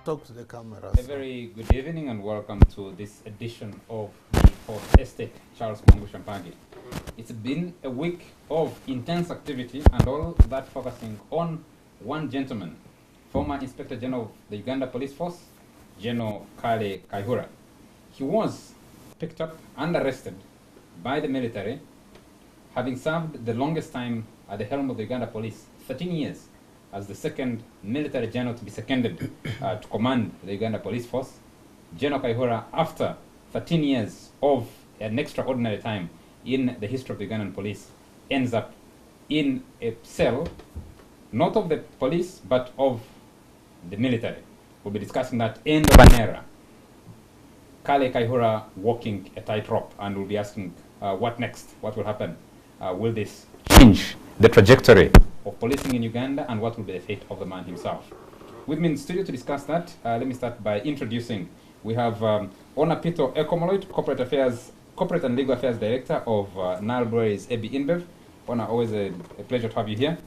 talk to the camera. A very good evening and welcome to this edition of the Fourth Estate, Charles Mungu Shampangi. It's been a week of intense activity and all that focusing on one gentleman, former Inspector General of the Uganda Police Force, General Kale Kayihura. He was picked up and arrested by the military, having served the longest time at the helm of the Uganda Police, 13 years, as the second military general to be seconded to command the Uganda Police Force. General Kayihura, after 13 years of an extraordinary time in the history of the Ugandan police, ends up in a cell, not of the police, but of the military. We'll be discussing that end of an era. Kale Kayihura walking a tightrope, and we'll be asking what next? What will happen? Will this change the trajectory of policing in Uganda, and what will be the fate of the man himself? With me in the studio to discuss that, let me start by introducing, we have Ona Pito Ekomoloid, Corporate and Legal Affairs Director of Nile Breweries AB InBev. Ona, always a pleasure to have you here.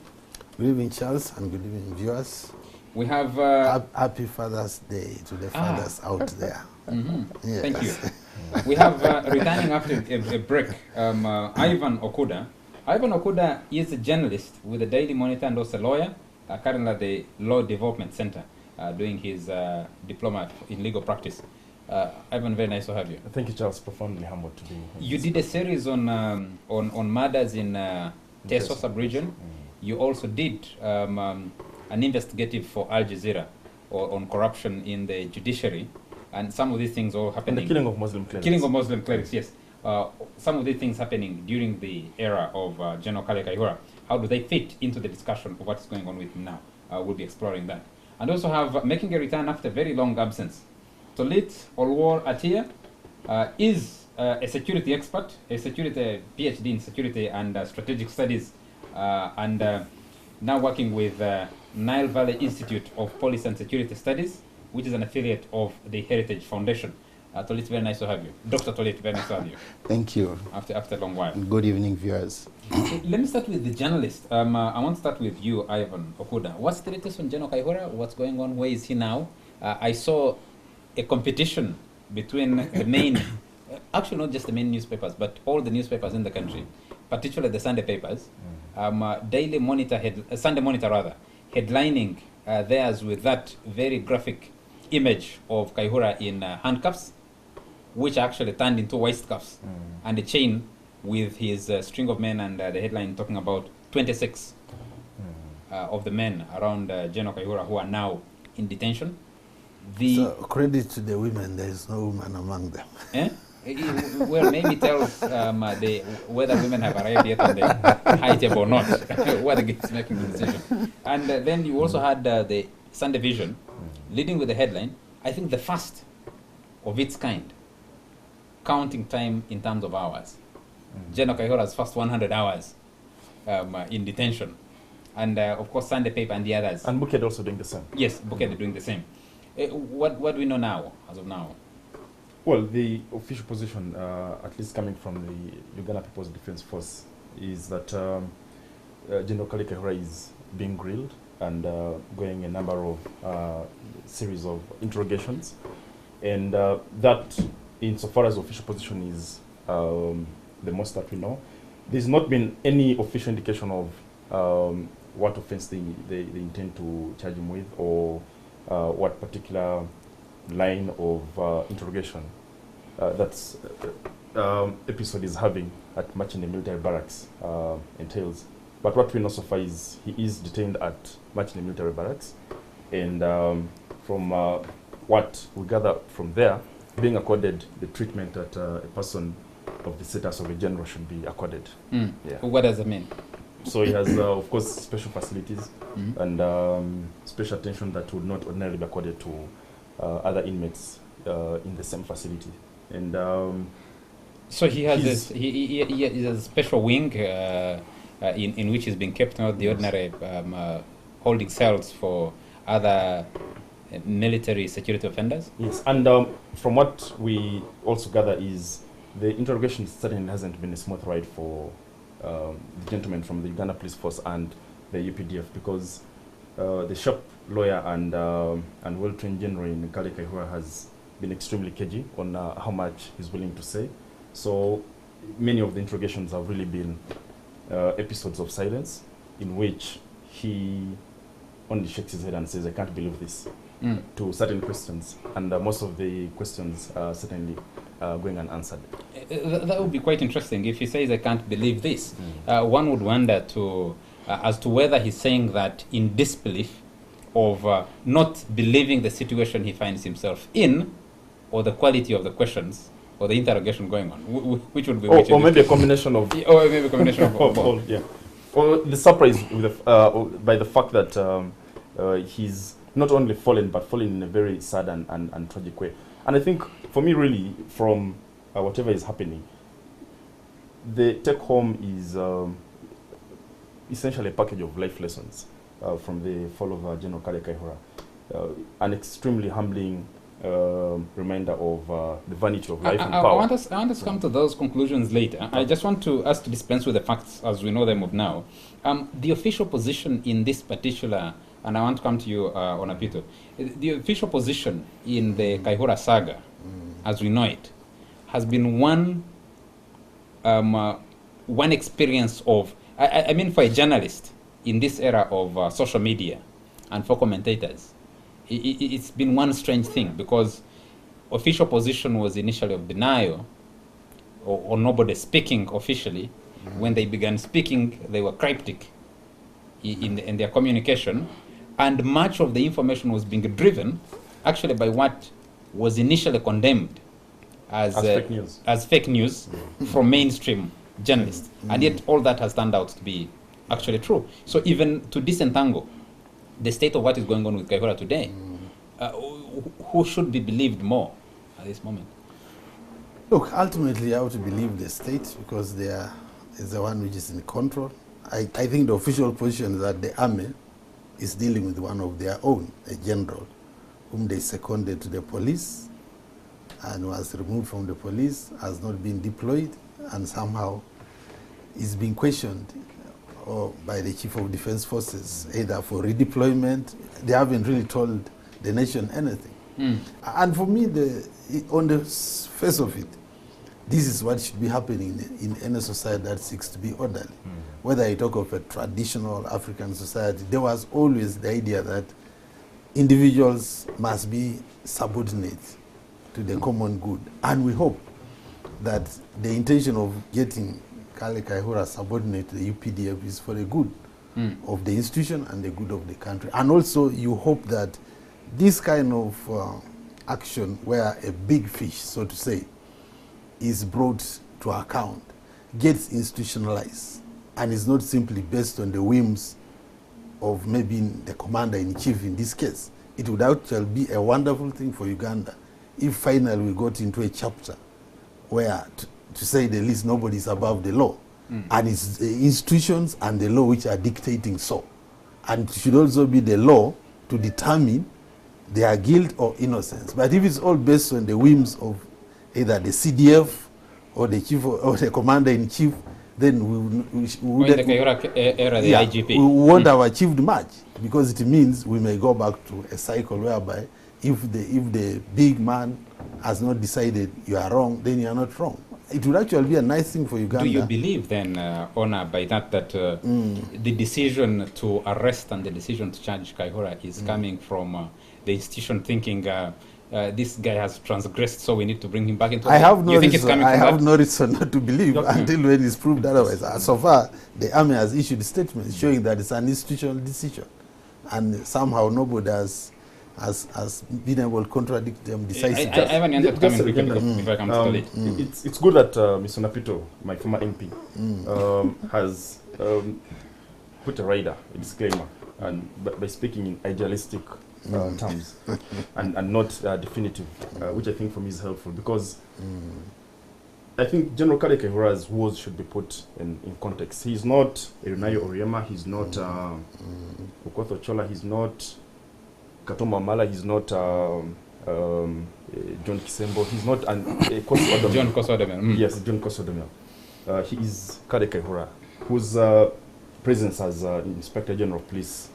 Good evening, Charles, and good evening, viewers. We have... Happy Father's Day to the fathers out there. Yes. Thank you. We have, returning after a break, Ivan Okuda. Ivan Okuda is a journalist with the Daily Monitor and also a lawyer, currently at the Law Development Center, doing his diploma in legal practice. Ivan, very nice to have you. Thank you, Charles. Profoundly humbled to be here. You did a series on murders in Teso sub-region. You also did an investigative for Al Jazeera on corruption in the judiciary, and some of these things all happening. And the killing of Muslim clerics. Killing of Muslim clerics, yes. Some of these things happening during the era of General Kale Kayihura. How do they fit into the discussion of what's going on with him now? We'll be exploring that. And also have, making a return after a very long absence, Tolit Olwor Atia is a security expert, a security PhD in security and strategic studies, and now working with Nile Valley Institute of Police and Security Studies, which is an affiliate of the Heritage Foundation. Tolit, very nice to have you. Dr. Tolit, very nice to have you. Thank you. After a long while. Good evening, viewers. Let me start with the journalist. I want to start with you, Ivan Okuda. What's the latest on General Kayihura? What's going on? Where is he now? I saw a competition between the main, actually not just the main newspapers, but all the newspapers in the country, particularly the Sunday papers. Daily Monitor, Sunday Monitor rather, headlining theirs with that very graphic image of Kayihura in handcuffs, which actually turned into waistcuffs, and a chain with his string of men, and the headline talking about 26 of the men around General Kayihura who are now in detention. So credit to the women, there is no woman among them. Well, maybe tells whether women have arrived yet on the high table or not, whether it's making the decision. And then you also had the Sunday Vision leading with the headline, I think the first of its kind, counting time in terms of hours. General Kayihura's first 100 hours in detention. And of course, Sunday paper and the others. And Buked also doing the same. Yes, Buked doing the same. What do we know now, as of now? Well, the official position, at least coming from the Uganda People's Defense Force, is that General Kale Kayihura is being grilled and going a number of series of interrogations. And that, insofar as official position is the most that we know, there's not been any official indication of what offense they intend to charge him with, or what particular line of interrogation that's episode is having at Machine military barracks entails. But what we know so far is he is detained at Machine military barracks, and from what we gather from there, being accorded the treatment that a person of the status of a general should be accorded. Yeah. What does it mean? So he has, of course, special facilities and special attention that would not ordinarily be accorded to other inmates in the same facility. And so he has he has a special wing in which he's being kept, not the ordinary holding cells for other military security offenders? Yes, and from what we also gather is the interrogation certainly hasn't been a smooth ride for the gentleman from the Uganda Police Force and the UPDF, because the sharp lawyer and well-trained general in Kale Kayihura has been extremely cagey on how much he's willing to say. So many of the interrogations have really been episodes of silence in which he only shakes his head and says, I can't believe this, to certain questions. And most of the questions are certainly going unanswered. That would be quite interesting. If he says, I can't believe this, one would wonder as to whether he's saying that in disbelief of not believing the situation he finds himself in, or the quality of the questions, or the interrogation going on, which would be which? Or maybe a combination of... Or maybe a combination of all, yeah. Or the surprise with by the fact that he's not only fallen, but fallen in a very sad and tragic way. And I think, for me, really, from whatever is happening, the take-home is essentially a package of life lessons from the fall of General Kale Kayihura. An extremely humbling reminder of the vanity of life and power. I want us to come to those conclusions later. I just want us to dispense with the facts as we know them of now. The official position in this particular, and I want to come to you, Onapito, the official position in the Kayihura saga, as we know it, has been one experience of, I mean, for a journalist in this era of social media and for commentators, it's been one strange thing, because official position was initially of denial, or nobody speaking officially. When they began speaking, they were cryptic in their communication, and much of the information was being driven actually by what was initially condemned as fake news from mainstream journalists. And yet all that has turned out to be actually true. So even to disentangle the state of what is going on with Kayihura today, who should be believed more at this moment? Look, ultimately I have to believe the state, because they is the one which is in control. I think the official position is that the army is dealing with one of their own, a general, whom they seconded to the police and was removed from the police, has not been deployed, and somehow is being questioned by the Chief of Defense Forces, either for redeployment. They haven't really told the nation anything. And for me, on the face of it, this is what should be happening in any society that seeks to be orderly. Whether you talk of a traditional African society, there was always the idea that individuals must be subordinate to the common good. And we hope that the intention of getting Kale Kayihura subordinate to the UPDF is for the good of the institution and the good of the country. And also you hope that this kind of action, where a big fish, so to say, is brought to account, gets institutionalized, and is not simply based on the whims of maybe the commander-in-chief in this case. It would actually be a wonderful thing for Uganda if finally we got into a chapter where, to say the least, nobody is above the law. And it's the institutions and the law which are dictating so. And it should also be the law to determine their guilt or innocence. But if it's all based on the whims of either the CDF or the chief or the commander-in-chief, then we won't have achieved much, because it means we may go back to a cycle whereby if the big man has not decided you are wrong, then you are not wrong. It would actually be a nice thing for Uganda. Do you believe then, Ona, by that the decision to arrest and the decision to charge Kayihura is coming from the institution thinking this guy has transgressed, so we need to bring him back into I have no reason, no reason not to believe until when it's proved otherwise. So far, the army has issued statements showing that it's an institutional decision, and somehow nobody has been able to contradict them decisively. I have an answer coming quickly if I come to it. It's good that Mr. Napito, my former MP, has put a rider, a disclaimer, and by speaking in idealistic terms and not definitive, which I think for me is helpful, because I think General Kale Kayihura's words should be put in context. He's not Erunayo Oriema, he's not Okotho Chola, he's not Katoma Mala, he's not John Kisembo, he's not John Kosodomel. Yes, John Kosodomel. He is Kale Kayihura, whose presence as Inspector General of Police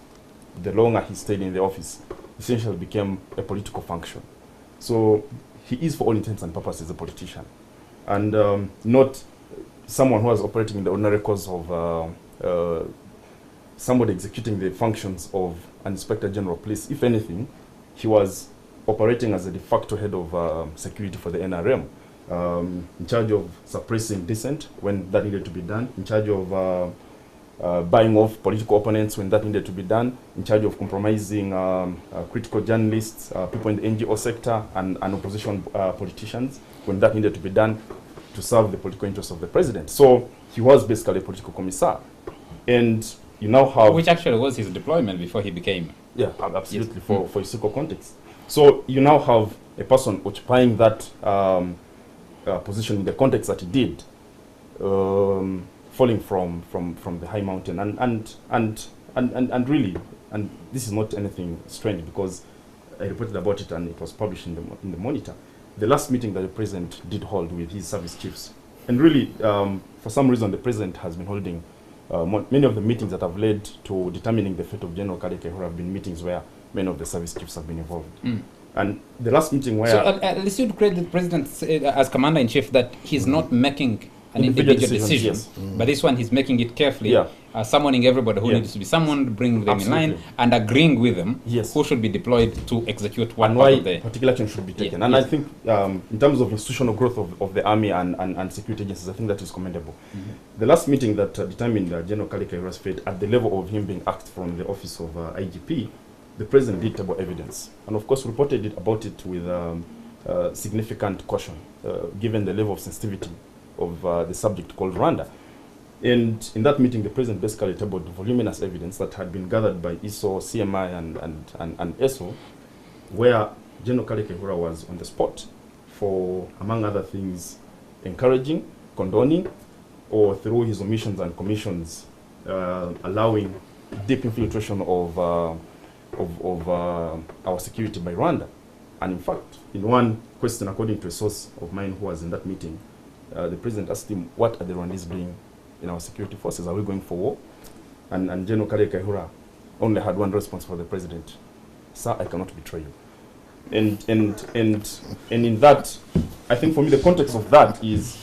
the longer he stayed in the office, essentially became a political function. So he is, for all intents and purposes, a politician, and not someone who was operating in the ordinary course of somebody executing the functions of an Inspector General of Police. If anything, he was operating as a de facto head of security for the NRM, in charge of suppressing dissent when that needed to be done, in charge of buying off political opponents when that needed to be done, in charge of compromising critical journalists, people in the NGO sector, and opposition politicians when that needed to be done to serve the political interests of the president. So he was basically a political commissar. And you now have... Which actually was his deployment before he became... Yeah, absolutely, yes. For historical context. So you now have a person occupying that position in the context that he did, falling from the high mountain, and really, and this is not anything strange because I reported about it and it was published in the Monitor. The last meeting that the president did hold with his service chiefs, and really, for some reason, the president has been holding many of the meetings that have led to determining the fate of General Kale Kayihura have been meetings where many of the service chiefs have been involved. And the last meeting where... So at least you'd credit the president as commander-in-chief that he's not making an individual decision, yes. But this one he's making it carefully, yeah. Summoning everybody who Yeah. needs to be summoned, bringing them Absolutely. in line, and agreeing with them Yes. who should be deployed to execute what and part why of the... particular action should be taken. Yeah. And Yes. I think in terms of institutional growth of the army and security agencies, I think that is commendable. The last meeting that determined General Kale Kayihura's fate at the level of him being axed from the office of IGP, the president did table evidence, and of course reported about it with significant caution, given the level of sensitivity of the subject called Rwanda. And in that meeting, the president basically tabled voluminous evidence that had been gathered by ISO, CMI, and ESO, where General Kale Kayihura was on the spot for, among other things, encouraging, condoning, or through his omissions and commissions, allowing deep infiltration of our security by Rwanda. And in fact, in one question, according to a source of mine who was in that meeting, the president asked him, what are the Rwandese doing in our security forces? Are we going for war? And General Kale Kayihura only had one response for the president: sir, I cannot betray you. And in that, I think for me the context of that is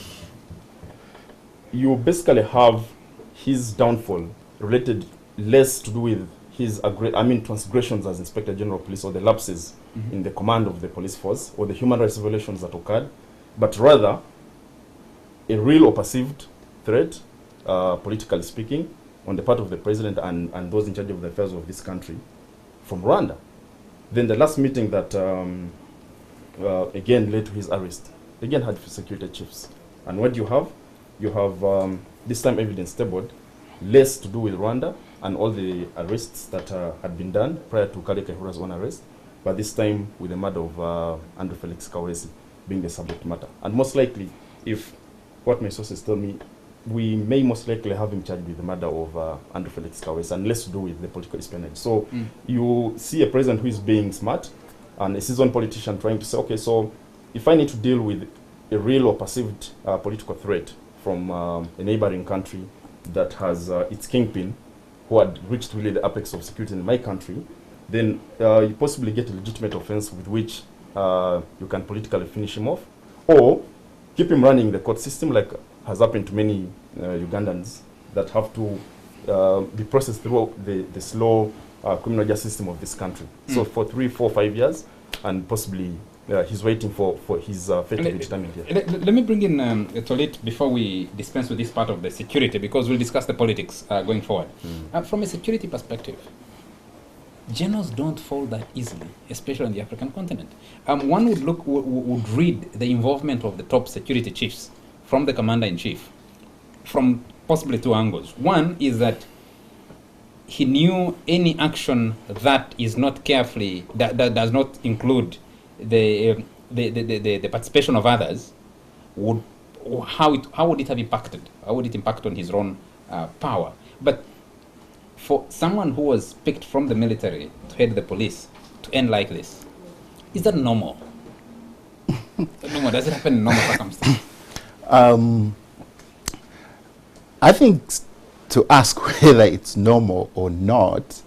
you basically have his downfall related less to do with his transgressions as Inspector General of Police or the lapses in the command of the police force or the human rights violations that occurred, but rather a real or perceived threat, politically speaking, on the part of the president and those in charge of the affairs of this country from Rwanda. Then the last meeting that again led to his arrest, again had security chiefs. And what you have? You have this time evidence tabled, less to do with Rwanda and all the arrests that had been done prior to Kale Kayihura's own arrest, but this time with the murder of Andrew Felix Kaweesi being the subject matter. And most likely, if what my sources tell me, we may most likely have him charged with the murder of Andrew Felix Kaweesi, and less to do with the political espionage. So you see a president who is being smart and a seasoned politician trying to say, okay, so if I need to deal with a real or perceived political threat from a neighboring country that has its kingpin, who had reached really the apex of security in my country, then you possibly get a legitimate offense with which you can politically finish him off, or keep him running the court system, like has happened to many Ugandans that have to be processed through the slow criminal justice system of this country. So for 3, 4, 5 years, and possibly he's waiting for his fate to be determined here. Let me bring in Tolit before we dispense with this part of the security, because we'll discuss the politics going forward. From a security perspective, generals don't fall that easily, especially on the African continent. One would read the involvement of the top security chiefs from the commander-in-chief from possibly 2 angles. One is that he knew any action that is not carefully, that does not include the participation of others, how would it have impacted? How would it impact on his own power? But for someone who was picked from the military to head the police to end like this, is that normal? Does it happen in normal circumstances? I think to ask whether it's normal or not,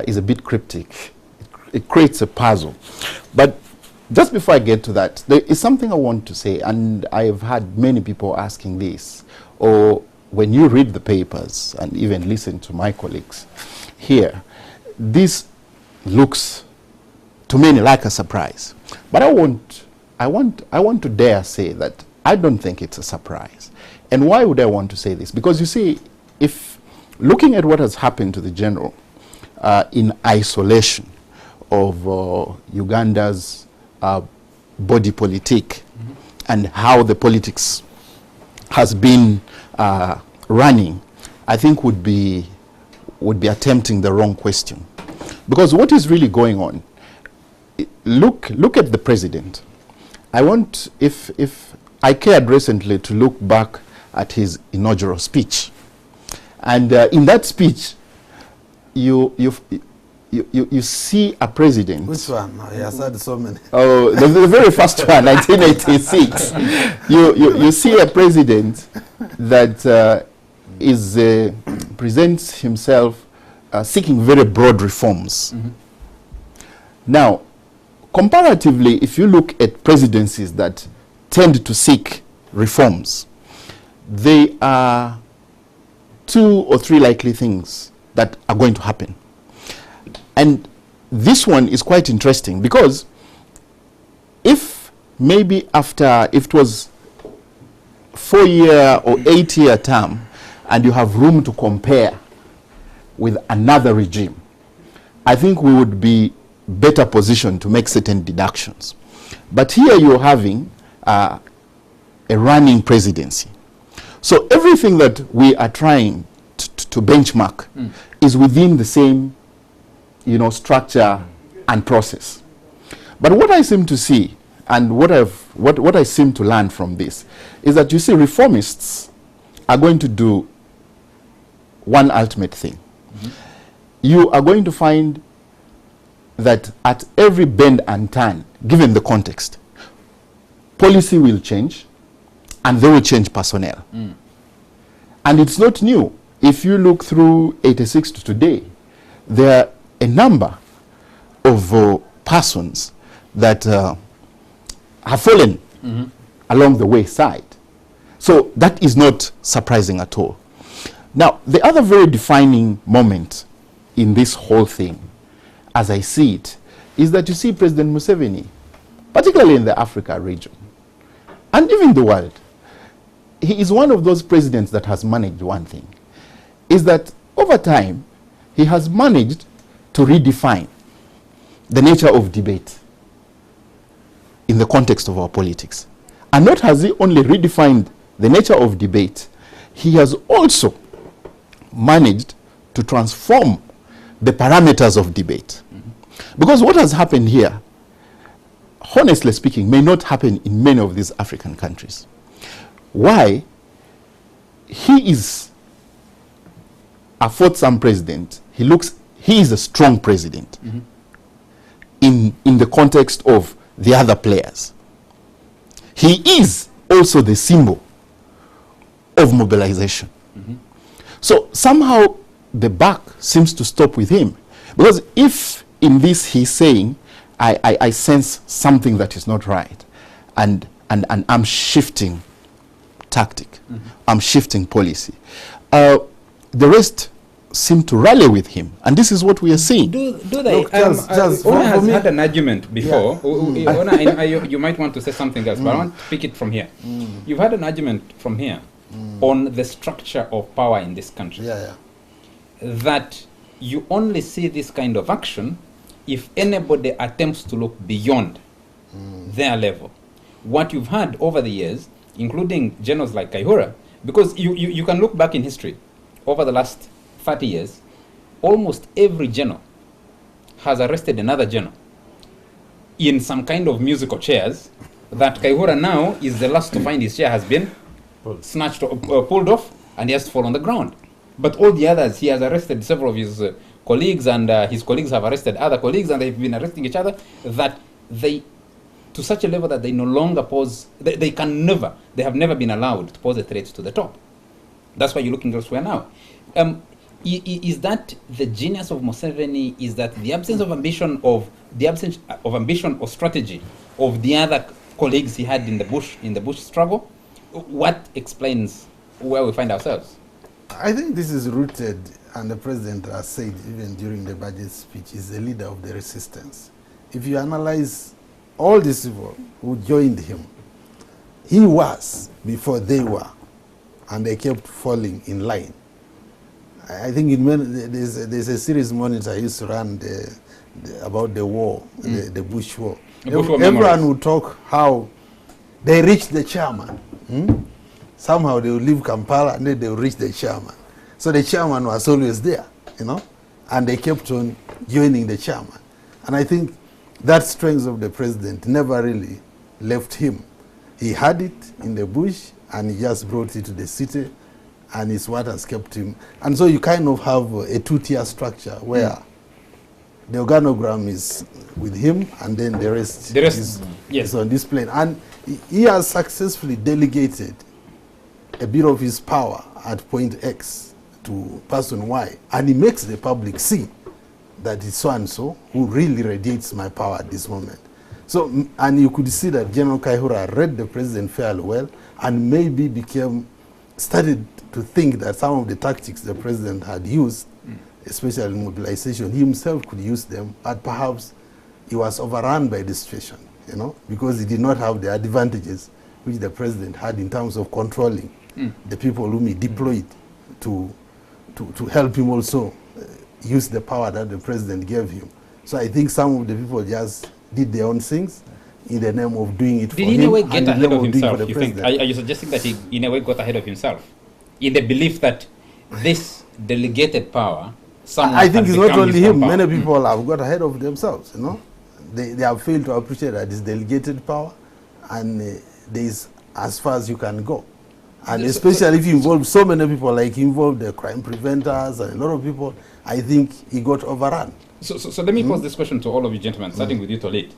is a bit cryptic. It creates a puzzle. But just before I get to that, there is something I want to say, and I have had many people asking this, or when you read the papers and even listen to my colleagues here, this looks to many like a surprise. But I want to dare say that I don't think it's a surprise. And why would I want to say this? Because you see, if looking at what has happened to the general in isolation of Uganda's body politic and how the politics has been running, I think would be attempting the wrong question. Because what is really going on, look at the president. I want, if I cared recently to look back at his inaugural speech. And in that speech, you see a president. Which one? He has had so many. Oh, the very first one, 1986. You see a president that presents himself seeking very broad reforms. Now, comparatively, if you look at presidencies that tend to seek reforms, there are 2 or 3 likely things that are going to happen. And this one is quite interesting because if maybe after, if it was 4-year or 8-year term and you have room to compare with another regime, I think we would be better positioned to make certain deductions. But here you're having a running presidency. So everything that we are trying to benchmark is within the same, structure and process. But what I seem to see, and what I seem to learn from this, is that you see, reformists are going to do one ultimate thing. You are going to find that at every bend and turn, given the context, policy will change, and they will change personnel. And it's not new. If you look through 86 to today, there are a number of persons that have fallen along the wayside. So that is not surprising at all. Now, the other very defining moment in this whole thing, as I see it, is that you see President Museveni, particularly in the Africa region, and even the world, he is one of those presidents that has managed one thing, is that over time, he has managed to redefine the nature of debate in the context of our politics. And not has he only redefined the nature of debate, he has also managed to transform the parameters of debate. Because what has happened here, honestly speaking, may not happen in many of these African countries. Why? He is a fourth-term president. He is a strong president in the context of the other players. He is also the symbol of mobilization. So somehow the buck seems to stop with him. Because if in this he's saying, I sense something that is not right, and I'm shifting tactic, I'm shifting policy, the rest seem to rally with him, and this is what we are seeing. Do they? Look, just Ona has for me, had an argument before. Ona, I know you might want to say something else, but I want to pick it from here. You've had an argument from here on the structure of power in this country. That you only see this kind of action if anybody attempts to look beyond their level. What you've had over the years, including generals like Kayihura, because you can look back in history over the last 30 years, almost every general has arrested another general in some kind of musical chairs that Kayihura now is the last to find his chair has been snatched or pulled off, and he has to fall on the ground. But all the others, he has arrested several of his colleagues, and his colleagues have arrested other colleagues, and they've been arresting each other, that they, to such a level that they no longer pose, they have never been allowed to pose a threat to the top. That's why you're looking elsewhere now. Is that the genius of Museveni? Is that the absence of ambition or strategy of the other colleagues he had in the bush struggle? What explains where we find ourselves? I think this is rooted, and the president has said even during the budget speech, is the leader of the resistance. If you analyze all these people who joined him, he was before they were, and they kept falling in line. I think there's a series monitor I used to run about the war, the Bush War. Everyone would talk how they reached the chairman. Somehow they would leave Kampala and then they would reach the chairman. So the chairman was always there, and they kept on joining the chairman. And I think that strength of the president never really left him. He had it in the bush and he just brought it to the city, and it's what has kept him. And so you kind of have a two-tier structure where the organogram is with him and then the rest is on this plane. And he has successfully delegated a bit of his power at point X to person Y, and he makes the public see that it's so-and-so who really radiates my power at this moment. So, and you could see that General Kayihura read the president fairly well and maybe started to think that some of the tactics the president had used, especially in mobilization, he himself could use them, but perhaps he was overrun by the situation, because he did not have the advantages which the president had in terms of controlling the people whom he deployed to help him also use the power that the president gave him. So I think some of the people just did their own things in the name of doing it for him. Did he in a way get ahead of himself, you think? Are you suggesting that he in a way got ahead of himself? In the belief that this delegated power, I think it's not only him. Many people have got ahead of themselves, They have failed to appreciate that it's delegated power, and there is as far as you can go. And especially if you involve so many people, like he involved the crime preventers and a lot of people, I think he got overrun. So let me pose this question to all of you gentlemen, starting with you, Tolit.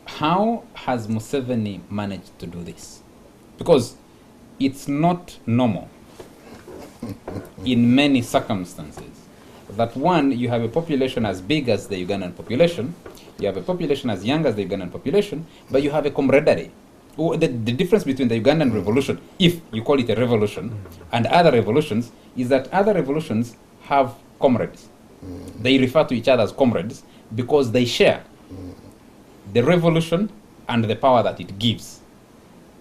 How has Museveni managed to do this? Because it's not normal in many circumstances that one, you have a population as big as the Ugandan population, you have a population as young as the Ugandan population, but you have a camaraderie. The difference between the Ugandan revolution, if you call it a revolution, and other revolutions, is that other revolutions have comrades. They refer to each other as comrades because they share the revolution and the power that it gives.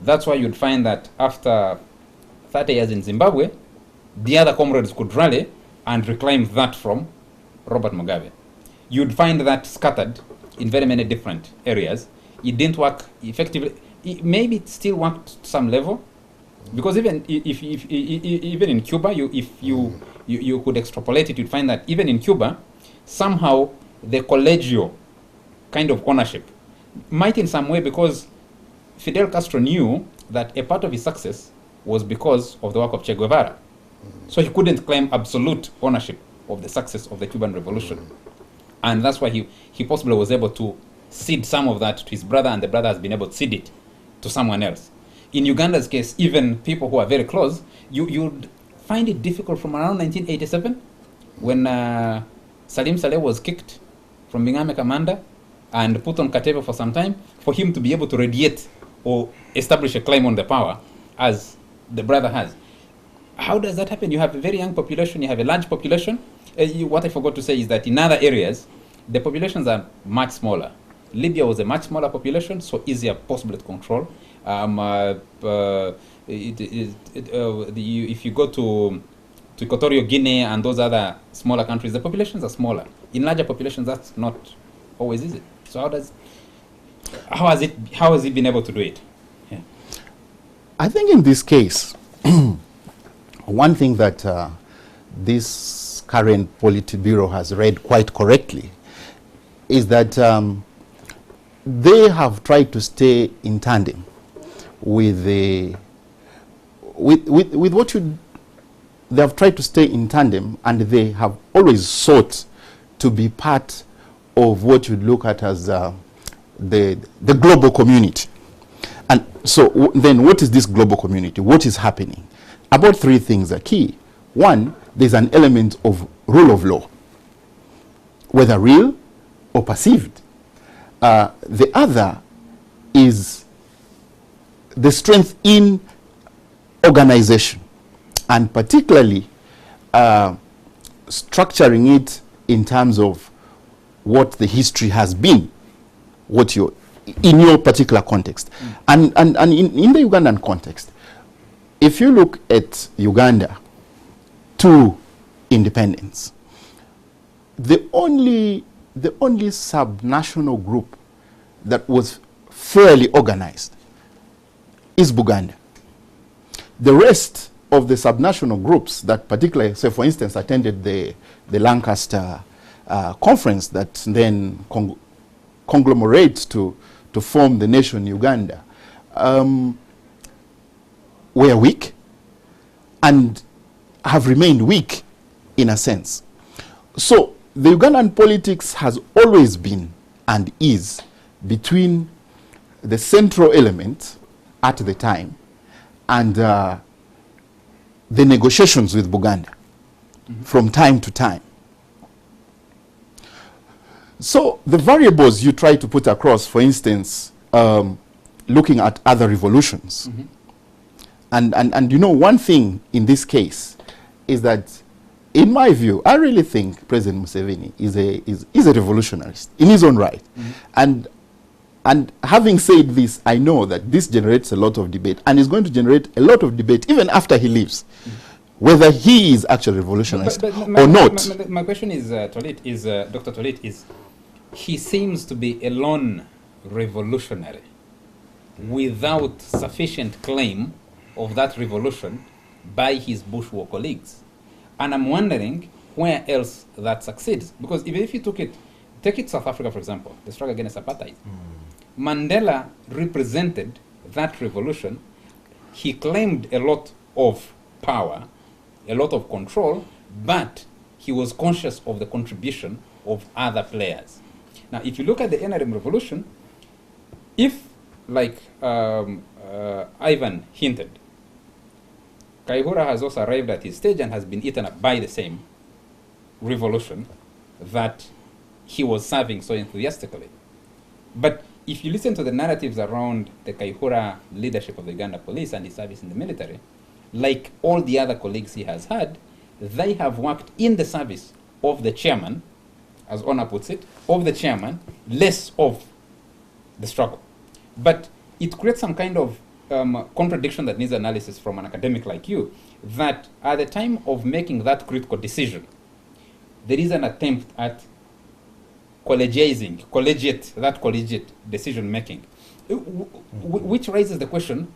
That's why you'd find that after 30 years in Zimbabwe, the other comrades could rally and reclaim that from Robert Mugabe. You'd find that scattered in very many different areas. It didn't work effectively. Maybe it still worked to some level, because even even in Cuba, if you could extrapolate it, you'd find that even in Cuba, somehow the collegial kind of ownership might in some way, because Fidel Castro knew that a part of his success was because of the work of Che Guevara. So he couldn't claim absolute ownership of the success of the Cuban Revolution. And that's why he possibly was able to cede some of that to his brother, and the brother has been able to cede it to someone else. In Uganda's case, even people who are very close, you'd find it difficult from around 1987, when Salim Saleh was kicked from being army commander and put on Katebe for some time, for him to be able to radiate or establish a claim on the power as the brother has. How does that happen? You have a very young population, you have a large population. What I forgot to say is that in other areas, the populations are much smaller. Libya was a much smaller population, so easier possible to control. If you go to Equatorial Guinea and those other smaller countries, the populations are smaller. In larger populations, that's not always easy. So how has it been able to do it? Yeah. I think in this case, one thing that this current Politburo has read quite correctly is that they have tried to stay in tandem with what they have tried to stay in tandem, and they have always sought to be part of what you look at as the global community. And so then what is this global community? What is happening? About three things are key. One, there's an element of rule of law, whether real or perceived. The other is the strength in organization, and particularly structuring it in terms of what the history has been, what you in your particular context. And in the Ugandan context, if you look at Uganda to independence, the only subnational group that was fairly organized is Buganda. The rest of the subnational groups that particularly, say for instance, attended the Lancaster conference that then conglomerates to form the nation Uganda, were weak and have remained weak in a sense. So the Ugandan politics has always been and is between the central element at the time and the negotiations with Buganda from time to time. So the variables you try to put across, for instance, looking at other revolutions, and you know, one thing in this case is that, in my view, I really think President Museveni is a revolutionarist in his own right. And having said this, I know that this generates a lot of debate, and is going to generate a lot of debate even after he leaves, whether he is actually revolutionist or not. My question is, Dr. Tolit, is he seems to be a lone revolutionary without sufficient claim of that revolution by his Bourgeois colleagues. And I'm wondering where else that succeeds. Because even if you take it South Africa, for example, the struggle against apartheid. Mandela represented that revolution. He claimed a lot of power, a lot of control, but he was conscious of the contribution of other players. Now, if you look at the NRM revolution, if, like Ivan hinted, Kayihura has also arrived at his stage and has been eaten up by the same revolution that he was serving so enthusiastically. But if you listen to the narratives around the Kayihura leadership of the Uganda police and his service in the military, like all the other colleagues he has had, they have worked in the service of the chairman, as Ona puts it, of the chairman, less of the struggle. But it creates some kind of contradiction that needs analysis from an academic like you, that at the time of making that critical decision, there is an attempt at collegiate decision making, which raises the question,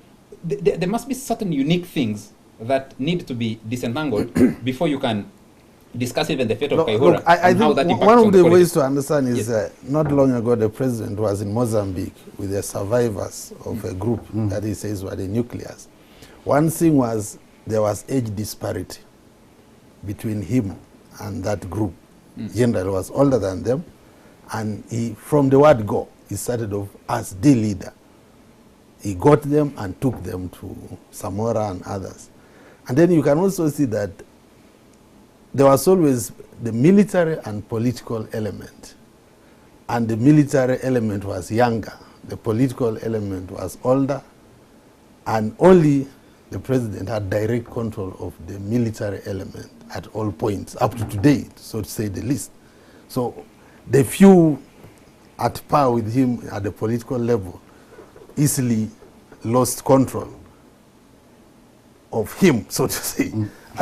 there must be certain unique things that need to be disentangled before you can discuss even the fate of Kayihura. Look, I think how that impacts one on of the the politics. ways to understand is not long ago the president was in Mozambique with the survivors of a group that he says were the nuclears. One thing was there was age disparity between him and that group. General was older than them, and he, from the word go, he started off as the leader. He got them and took them to Samora and others. And then you can also see that there was always the military and political element. And the military element was younger. The political element was older. And only the president had direct control of the military element at all points, up to today, so to say the least. So the few at par with him at the political level easily lost control of him, so to say,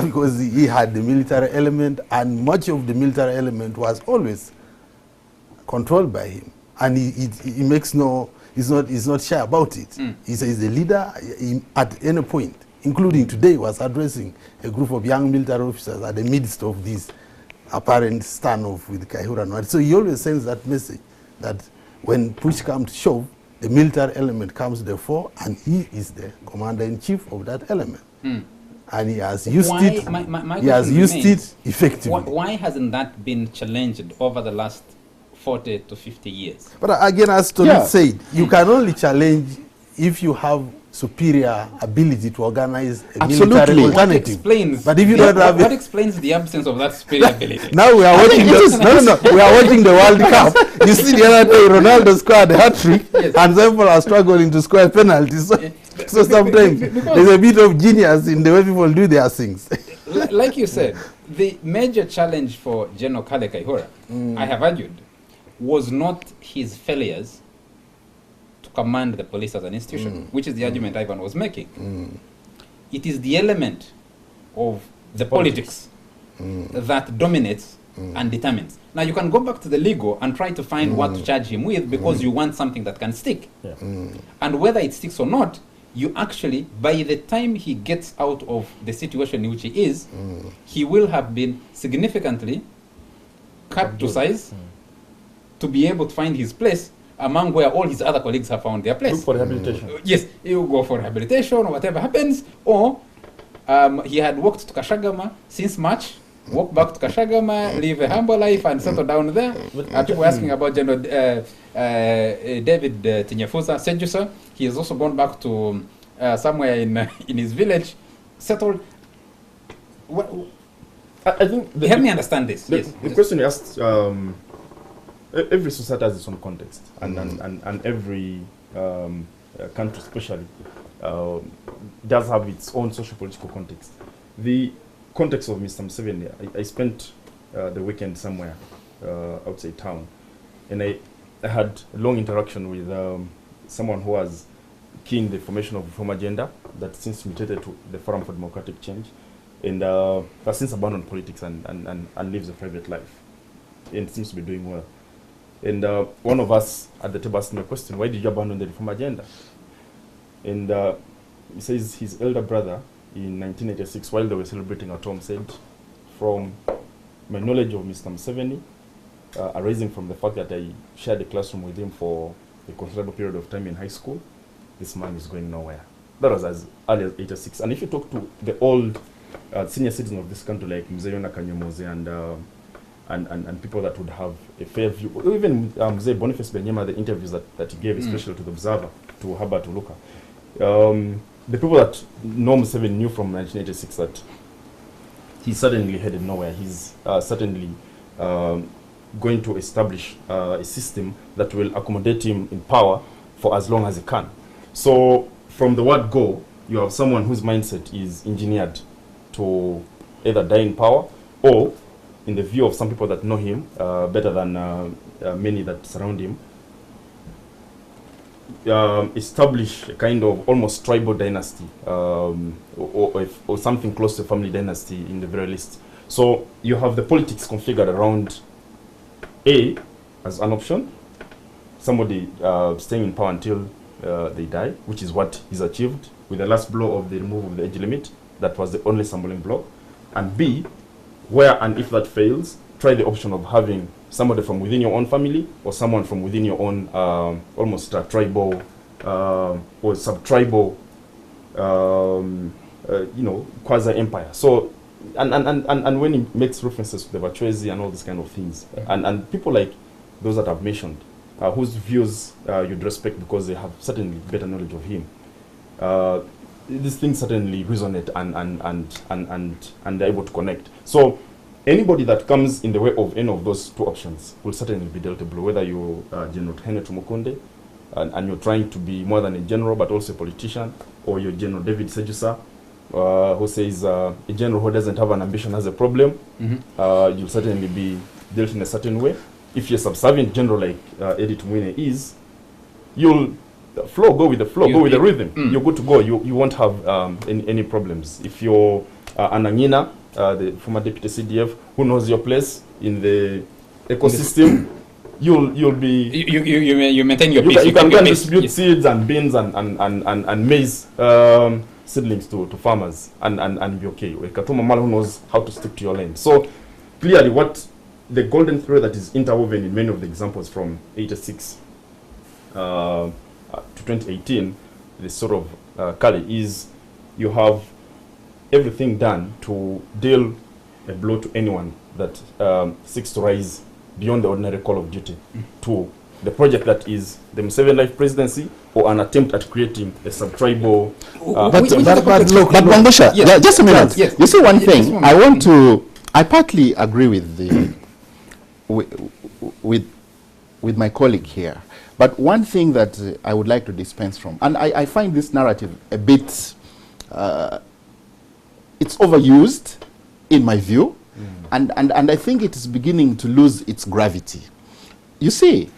because he had the military element, and much of the military element was always controlled by him. And he makes no, he's not shy about it. He says the leader at any point, including today, was addressing a group of young military officers at the midst of this apparent standoff with Kayihura. So he always sends that message that when push comes to shove, the military element comes to the fore, and he is the commander-in-chief of that element. And he has used it effectively. Why hasn't that been challenged over the last 40 to 50 years? But again, as Tony said, you can only challenge if you have superior ability to organize a Absolutely. military What What alternative. explains? But if you the- don't have what it, explains the absence of that superior ability? now we are watching we are watching the World Cup. You see the other day Ronaldo scored a hat-trick Yes. and some people are struggling to score penalties. So sometimes Because- there's a bit of genius in the way people do their things. Like you said, the major challenge for General Kale Kayihura, I have argued, was not his failures to command the police as an institution, which is the argument Ivan was making. It is the element of the politics that dominates and determines. Now you can go back to the legal and try to find what to charge him with because you want something that can stick. Yeah. And whether it sticks or not, you actually, by the time he gets out of the situation in which he is, he will have been significantly cut to size to be able to find his place among where all his other colleagues have found their place. Look for rehabilitation. Yes, he will go for rehabilitation or whatever happens, or he had walked to Kashagama since March, walk back to Kashagama, live a humble life and settle down there. People were asking about General David Tinyafusa Sejusa. He has also gone back to somewhere in his village, settled. I think Help me understand this. The, Yes. the question you asked, every society has its own context, and every country, especially, does have its own socio-political context. The context of Mr. Museveni, I spent the weekend somewhere outside town, and I had a long interaction with someone who was key in the formation of the reform agenda that since mutated to the Forum for Democratic Change, and has since abandoned politics and lives a private life, and seems to be doing well. And one of us at the table asked me a question: why did you abandon the reform agenda? And he says his elder brother in 1986, while they were celebrating at home, said, from my knowledge of Mr. Museveni, arising from the fact that I shared a classroom with him for a considerable period of time in high school, this man is going nowhere. That was as early as 86. And if you talk to the old senior citizens of this country, like Mzee Yona Kanyomoze and people that would have a fair view, or even Mzee Boniface Benyama, the interviews that he gave, especially to the Observer, to Herbert Uluka, the people that know Museveni knew from 1986 that he's certainly headed nowhere. He's certainly going to establish a system that will accommodate him in power for as long as he can. So from the word go, you have someone whose mindset is engineered to either die in power or, in the view of some people that know him better than many that surround him, establish a kind of almost tribal dynasty or something close to a family dynasty in the very least. So you have the politics configured around A as an option, somebody staying in power until they die, which is what he's achieved with the last blow of the removal of the age limit. That was the only stumbling block. And B, where and if that fails, try the option of having somebody from within your own family or someone from within your own almost tribal or sub-tribal, quasi-empire. So, and when he makes references to the Bachwezi and all these kind of things, and people like those that I've mentioned, whose views you'd respect because they have certainly better knowledge of him, these things certainly resonate and they're able to connect. So anybody that comes in the way of any of those two options will certainly be dealt a blow, whether you're General Henry Tumukunde and you're trying to be more than a general but also a politician, or you're General David Sejusa, who says a general who doesn't have an ambition has a problem. You'll certainly be dealt in a certain way. If you're a subservient general like Eddie Tumwine is, you'll go with the flow, go with the rhythm. You're good to go. You won't have any problems. If you're Anangina, the former deputy CDF, who knows your place in the ecosystem, you'll be you maintain your peace. You can go and distribute seeds and beans and maize seedlings to farmers and be okay. Katuma Mal who knows how to stick to your lane. So clearly, what the golden thread that is interwoven in many of the examples from 86 to 2018, this sort of Kali, is you have everything done to deal a blow to anyone that seeks to rise beyond the ordinary call of duty to the project that is the Museveni life presidency or an attempt at creating a sub-tribal... but look, Mangosha, yes. just a minute. Yes. You see, one Yes, thing, one I minute. want to, I partly agree with the, with my colleague here. But one thing that I would like to dispense from, and I find this narrative a bit, it's overused, in my view, and I think it is beginning to lose its gravity. You see,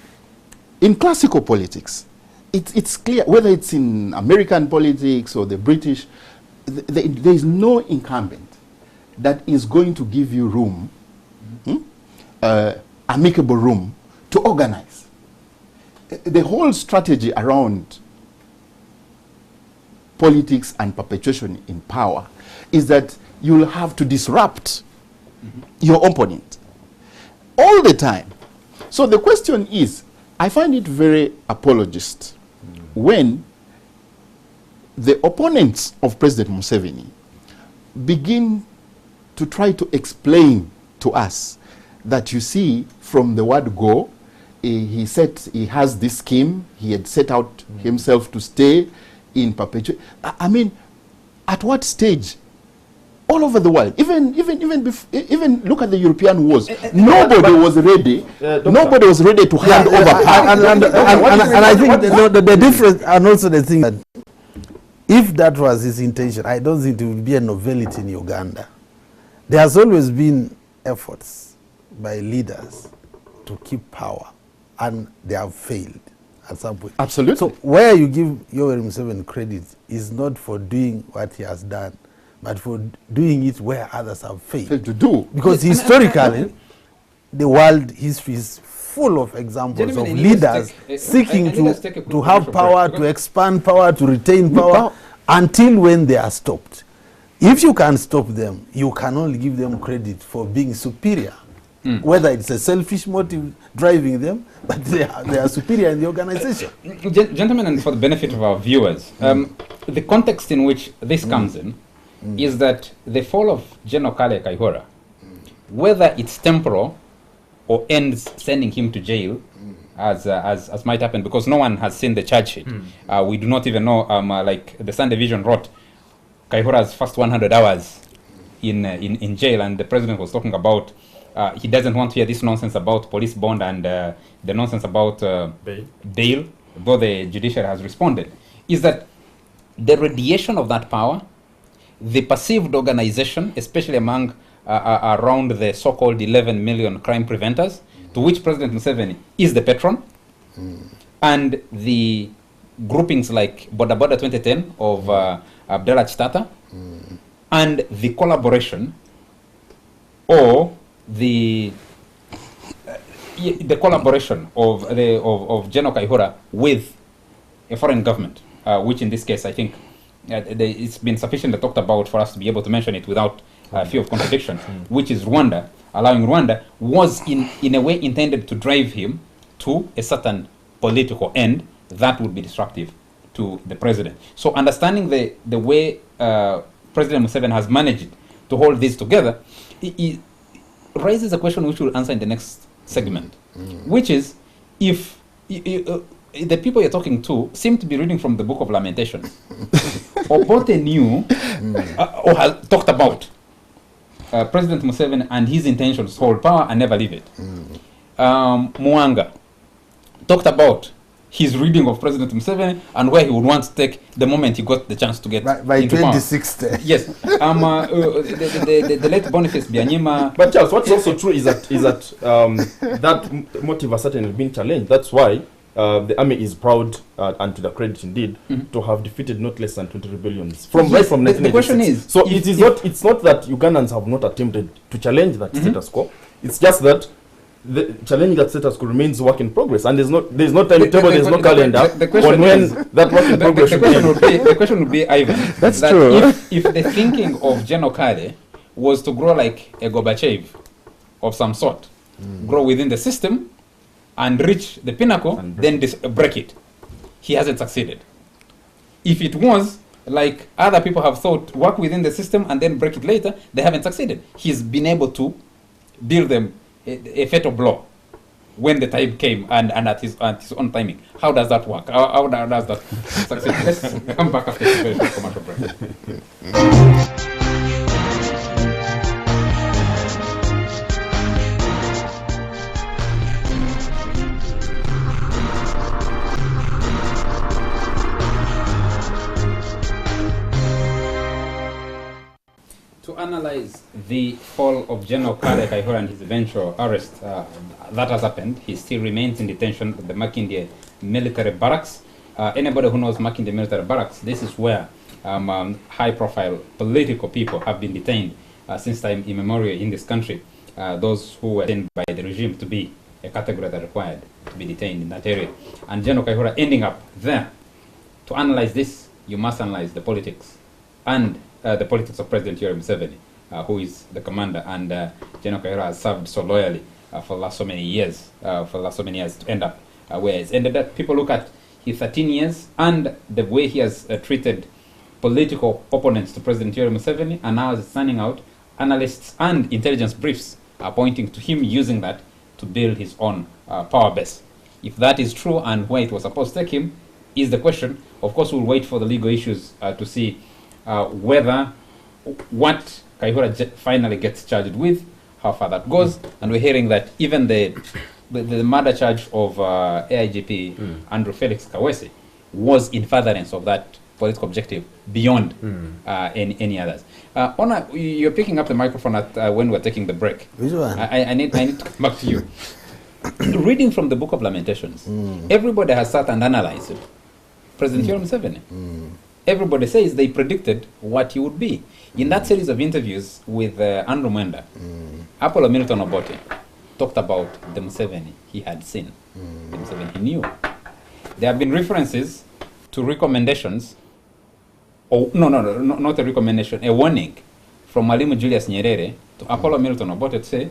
in classical politics, it's clear, whether it's in American politics or the British, there is no incumbent that is going to give you room, amicable room, to organize. The whole strategy around politics and perpetuation in power is that you'll have to disrupt your opponent all the time. So the question is, I find it very apologist when the opponents of President Museveni begin to try to explain to us that, you see, from the word go, he said he has this scheme, he had set out himself to stay in perpetuity. I mean, at what stage? All over the world, even look at the European wars. Nobody was ready. Nobody was ready to hand over power. And I think the difference, and also the thing that if that was his intention, I don't think it would be a novelty in Uganda. There has always been efforts by leaders to keep power, and they have failed at some point. Absolutely. So where you give Yoweri Museveni credit is not for doing what he has done, but for doing it where others have failed to do. Because historically, the world history is full of examples Gentlemen, of I need us leaders take- seeking I need us take a to quick have commercial power, break. to expand power, to retain power, until when they are stopped. If you can stop them, you can only give them credit for being superior. Whether it's a selfish motive driving them, but they are superior in the organization. Gentlemen, and for the benefit of our viewers, the context in which this comes in is that the fall of General Kale Kayihura, whether it's temporal or ends sending him to jail, as might happen, because no one has seen the charge sheet. We do not even know, like the Sunday Vision wrote, Kayihura's first 100 hours in jail, and the president was talking about he doesn't want to hear this nonsense about police bond and the nonsense about bail, though the judiciary has responded, is that the radiation of that power, the perceived organization, especially among around the so-called 11 million crime preventers, to which President Museveni is the patron, and the groupings like Boda Boda 2010 of Abdallah Chitata, and the collaboration or the collaboration of General Kayihura with a foreign government, which in this case I think it's been sufficiently talked about for us to be able to mention it without fear of contradiction, which is Rwanda, allowing Rwanda, was in a way intended to drive him to a certain political end that would be disruptive to the president. So understanding the way President Museveni has managed to hold this together, it raises a question which we'll answer in the next segment, which is if the people you're talking to seem to be reading from the Book of Lamentations, or both knew or has talked about President Museveni and his intentions to hold power and never leave it. Mwanga talked about his reading of President Museveni and where he would want to take the moment he got the chance to get by into power. 2060. Yes. The late Boniface Byanyima. But Charles, what's also true is that that motive has certainly been challenged. That's why the army is proud, and to the credit indeed, to have defeated not less than 20 rebellions from Yes, from the 1986. question is, so it's not that Ugandans have not attempted to challenge that status quo. It's just that the challenging that status quo remains work in progress, and there's no timetable, there's no calendar on when that work in progress should end. The question would be, Ivan, That's that true. If the thinking of General Kale was to grow like a Gorbachev of some sort, grow within the system and reach the pinnacle, And then break it. He hasn't succeeded. If it was like other people have thought, work within the system and then break it later, they haven't succeeded. He's been able to deal them a fatal blow when the time came and at his own timing. How does that work? How does that succeed? Let's come back after this very short commercial break. To analyze the fall of General Kale Kayihura and his eventual arrest, that has happened. He still remains in detention at the Makindye military barracks. Anybody who knows Makindye military barracks, this is where high-profile political people have been detained since time immemorial in this country. Those who were detained by the regime to be a category that required to be detained in that area. And General Kayihura ending up there. To analyze this, you must analyze the politics and the politics of President Yoweri Museveni, who is the commander, and General Kayihura has served so loyally for the last so many years, to end up where he's ended up. People look at his 13 years and the way he has treated political opponents to President Yoweri Museveni, and now as it's standing out, analysts and intelligence briefs are pointing to him using that to build his own power base. If that is true and where it was supposed to take him is the question. Of course, we'll wait for the legal issues to see whether what Kayihura finally gets charged with, how far that goes. And we're hearing that even the murder charge of AIGP Andrew Felix Kawese was in furtherance of that political objective beyond any others. Ona, you're picking up the microphone at when we're taking the break. Which one? I need to come back to you. Reading from the Book of Lamentations, everybody has sat and analyzed President Yoweri Museveni. Everybody says they predicted what he would be. In that series of interviews with Andrew Mwenda, Apollo Milton Obote talked about the Museveni he had seen, the Museveni he knew. There have been references to recommendations, not a recommendation, a warning from Mwalimu Julius Nyerere to Apollo Milton Obote to say,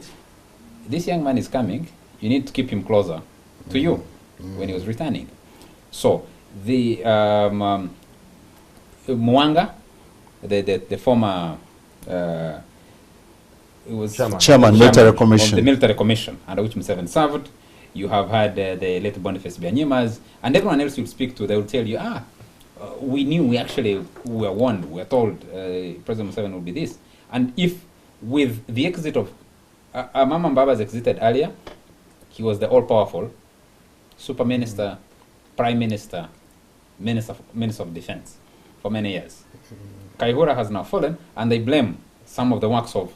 this young man is coming, you need to keep him closer to you when he was returning. So the Mwanga, the former it was Chairman Military Commission. Of the Military Commission, under which Museveni served. You have had the late Boniface Byanyumas, and everyone else you speak to, they will tell you, we knew, we were warned, we were told President Museveni would be this. And if with the exit of Mama Mbaba's exited earlier, he was the all-powerful super minister, prime minister, minister of defense for many years. Kayihura has now fallen, and they blame some of the works of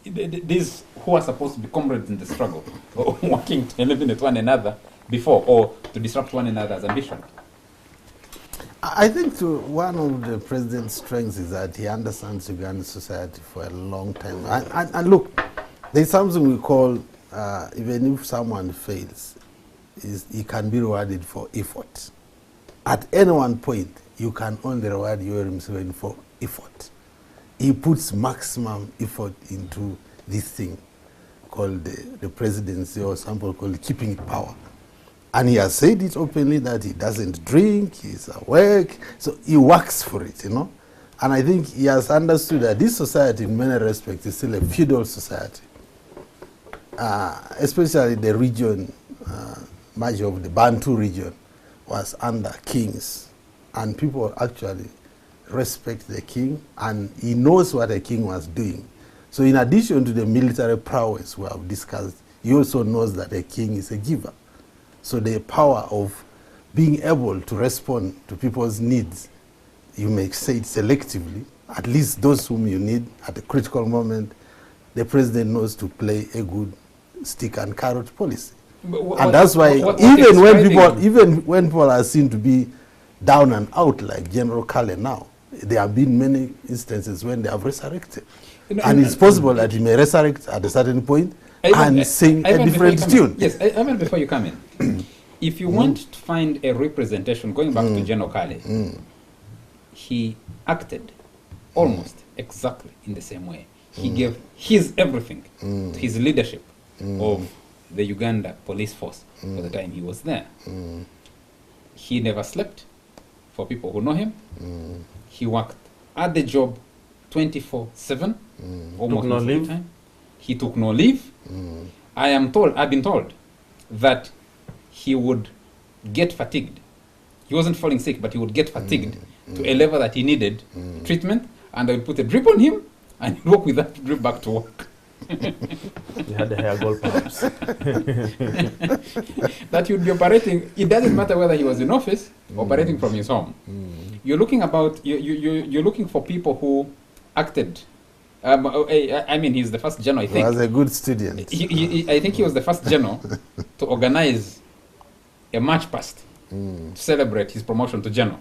these who are supposed to be comrades in the struggle, or working to eliminate one another before, or to disrupt one another's ambition. I think one of the president's strengths is that he understands Ugandan society for a long time. And look, there's something we call, even if someone fails, he can be rewarded for effort. At any one point, you can only reward Yoweri Museveni for effort. He puts maximum effort into this thing called the presidency, or some people call it keeping power. And he has said it openly that he doesn't drink, he's at work, so he works for it, you know. And I think he has understood that this society, in many respects, is still a feudal society. Especially the region, much of the Bantu region, was under kings. And people actually respect the king, and he knows what the king was doing. So in addition to the military prowess we have discussed, he also knows that the king is a giver. So the power of being able to respond to people's needs, you may say it selectively, at least those whom you need at a critical moment, the president knows to play a good stick and carrot policy. And that's why even when people are seen to be down and out, like General Kale now, there have been many instances when they have resurrected. And it's possible that he may resurrect at a certain point and sing a different tune. Yes, Ivan, before you come in, if you want to find a representation, going back to General Kale, he acted almost exactly in the same way. He gave his everything to his leadership of the Uganda police force for the time he was there. He never slept, for people who know him. He worked at the job 24/7, almost no leave. time. He took no leave. I've been told that he would get fatigued. He wasn't falling sick, but he would get fatigued to a level that he needed treatment, and they would put a drip on him and he'd walk with that drip back to work. He had the hair goal, perhaps. That he would be operating. It doesn't matter whether he was in office, operating from his home. You're looking you're looking for people who acted. I mean, he's the first general, I He think. was a good student. I think he was the first general to organize a march past to celebrate his promotion to general.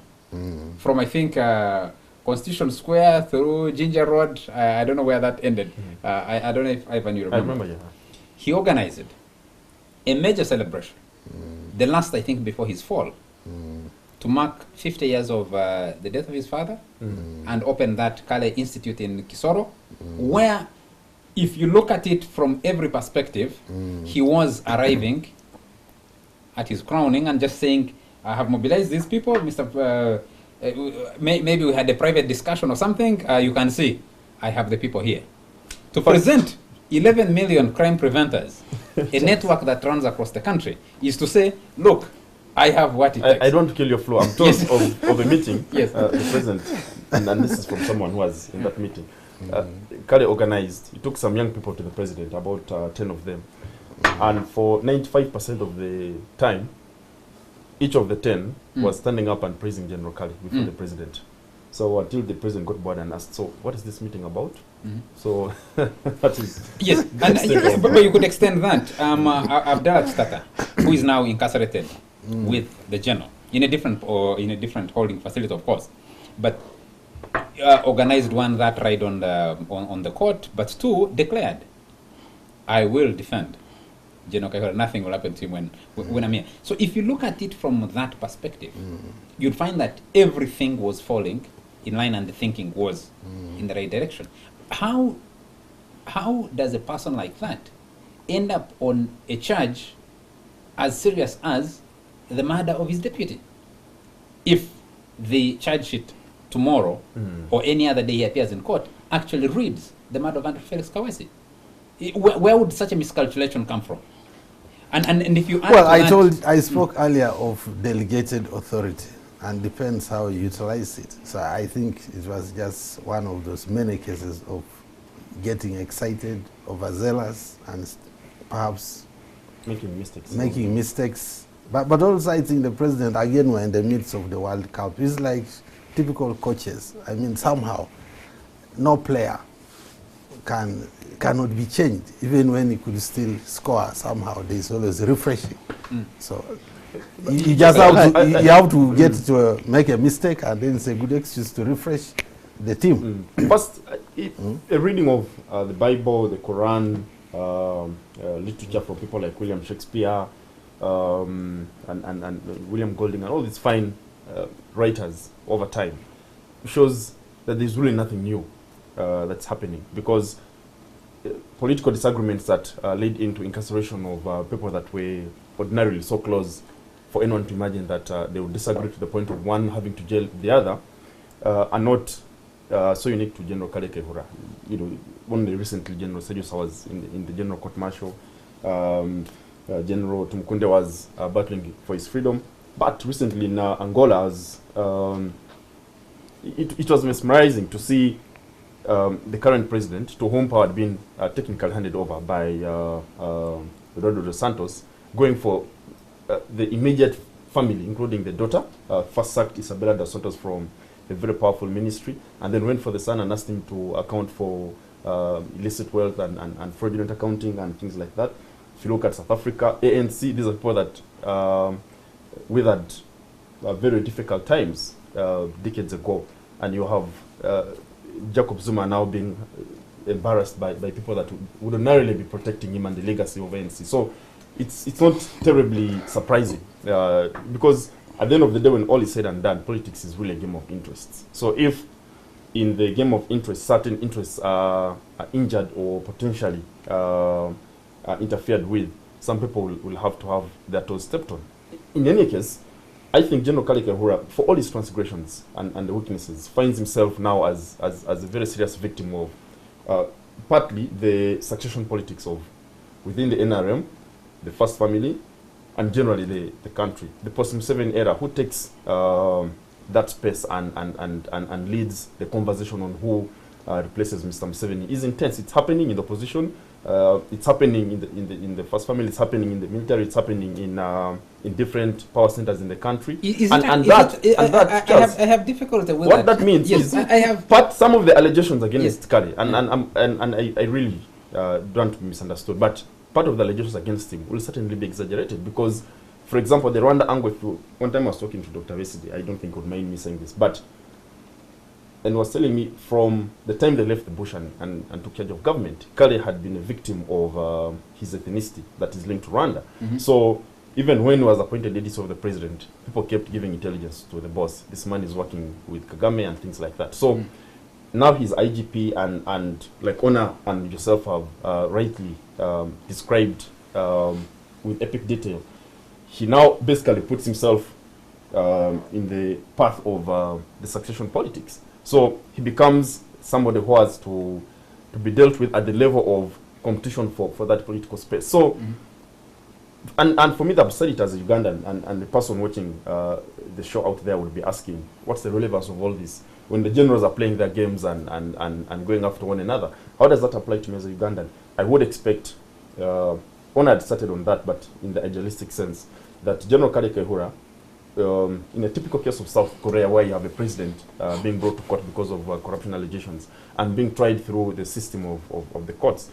From, I think, Constitution Square through Ginger Road. I don't know where that ended. I don't know if Ivan, you remember. I remember, yeah. He organized a major celebration, the last, I think, before his fall, to mark 50 years of the death of his father, and open that Kale Institute in Kisoro, where, if you look at it from every perspective, he was arriving at his crowning and just saying, I have mobilized these people, Mr. Maybe we had a private discussion or something. You can see, I have the people here. To present 11 million crime preventers, a network that runs across the country, is to say, look, I have what it takes. I don't kill your flow. I'm told Yes. of a meeting, Yes. the president, and this is from someone who was in that meeting. Kale organized, he took some young people to the president, about 10 of them. And for 95% of the time, each of the 10 was standing up and praising General Kale before the president. So until the president got bored and asked, so what is this meeting about? So that is... Yes, and, yes, but you could extend that. Abdallah Tata, who is now incarcerated with the general in a different holding facility, of course, but organized one that ride on the court, but two declared, I will defend General Kayihura. Nothing will happen to him when I'm here. So if you look at it from that perspective, you'd find that everything was falling in line and the thinking was in the right direction. How does a person like that end up on a charge as serious as the murder of his deputy? If the charge sheet tomorrow or any other day he appears in court actually reads the murder of Andrew Felix Kawesi, where would such a miscalculation come from? And if you add Well, to I spoke earlier of delegated authority, and depends how you utilize it. So I think it was just one of those many cases of getting excited, overzealous, and perhaps Making mistakes. making mistakes. But also I think the president, again, we're in the midst of the World Cup. It's like typical coaches. I mean, somehow, no player cannot be changed. Even when he could still score, somehow there's always refreshing. So you just have to get to make a mistake, and then it's a good excuse to refresh the team. First, a reading of the Bible, the Quran, literature from people like William Shakespeare and William Golding and all these fine writers over time shows that there's really nothing new that's happening, because political disagreements that led into incarceration of people that were ordinarily so close for anyone to imagine that they would disagree to the point of one having to jail the other are not so unique to General Kale Kayihura. You know, only recently General Sejusa was in the General Court Martial. General Tumukunde was battling for his freedom. But recently in Angola, it was mesmerizing to see the current president, to whom power had been technically handed over by Eduardo dos Santos, going for the immediate family, including the daughter. First sacked Isabella dos Santos from a very powerful ministry, and then went for the son and asked him to account for illicit wealth and fraudulent accounting and things like that. If you look at South Africa, ANC, these are people that withered very difficult times decades ago, and you have Jacob Zuma now being embarrassed by people that would ordinarily be protecting him and the legacy of ANC. So it's not terribly surprising, because at the end of the day, when all is said and done, politics is really a game of interests. So if in the game of interest, certain interests are injured or potentially interfered with, some people will have to have their toes stepped on. In any case, I think General Kale Kayihura, for all his transgressions and the weaknesses, finds himself now as a very serious victim of partly the succession politics of within the NRM, the first family, and generally the country, the post-Museveni era, who takes that space and leads the conversation on who replaces Mr. Museveni is intense. It's happening in the opposition. It's happening in the first family. It's happening in the military. It's happening in different power centers in the country. I have difficulty with what that. That means yes, is I have some of the allegations against yes. Kale, and I really don't want to be misunderstood, but part of the allegations against him will certainly be exaggerated because, for example, the Rwanda angle. One time I was talking to Dr. Vesidi, I don't think he would mind me saying this, but and was telling me from the time they left the bush and took charge of government, Kale had been a victim of his ethnicity that is linked to Rwanda. So even when he was appointed editor of the president, people kept giving intelligence to the boss. This man is working with Kagame and things like that. So now he's IGP and like Ona and yourself have rightly described with epic detail. He now basically puts himself in the path of the succession politics. So he becomes somebody who has to be dealt with at the level of competition for that political space. So, and for me, the absurdity as a Ugandan and the person watching the show out there would be asking, what's the relevance of all this? When the generals are playing their games and going after one another, how does that apply to me as a Ugandan? I would expect, one had started on that, but in the idealistic sense, that General Kayihura, in a typical case of South Korea, where you have a president being brought to court because of corruption allegations and being tried through the system of the courts,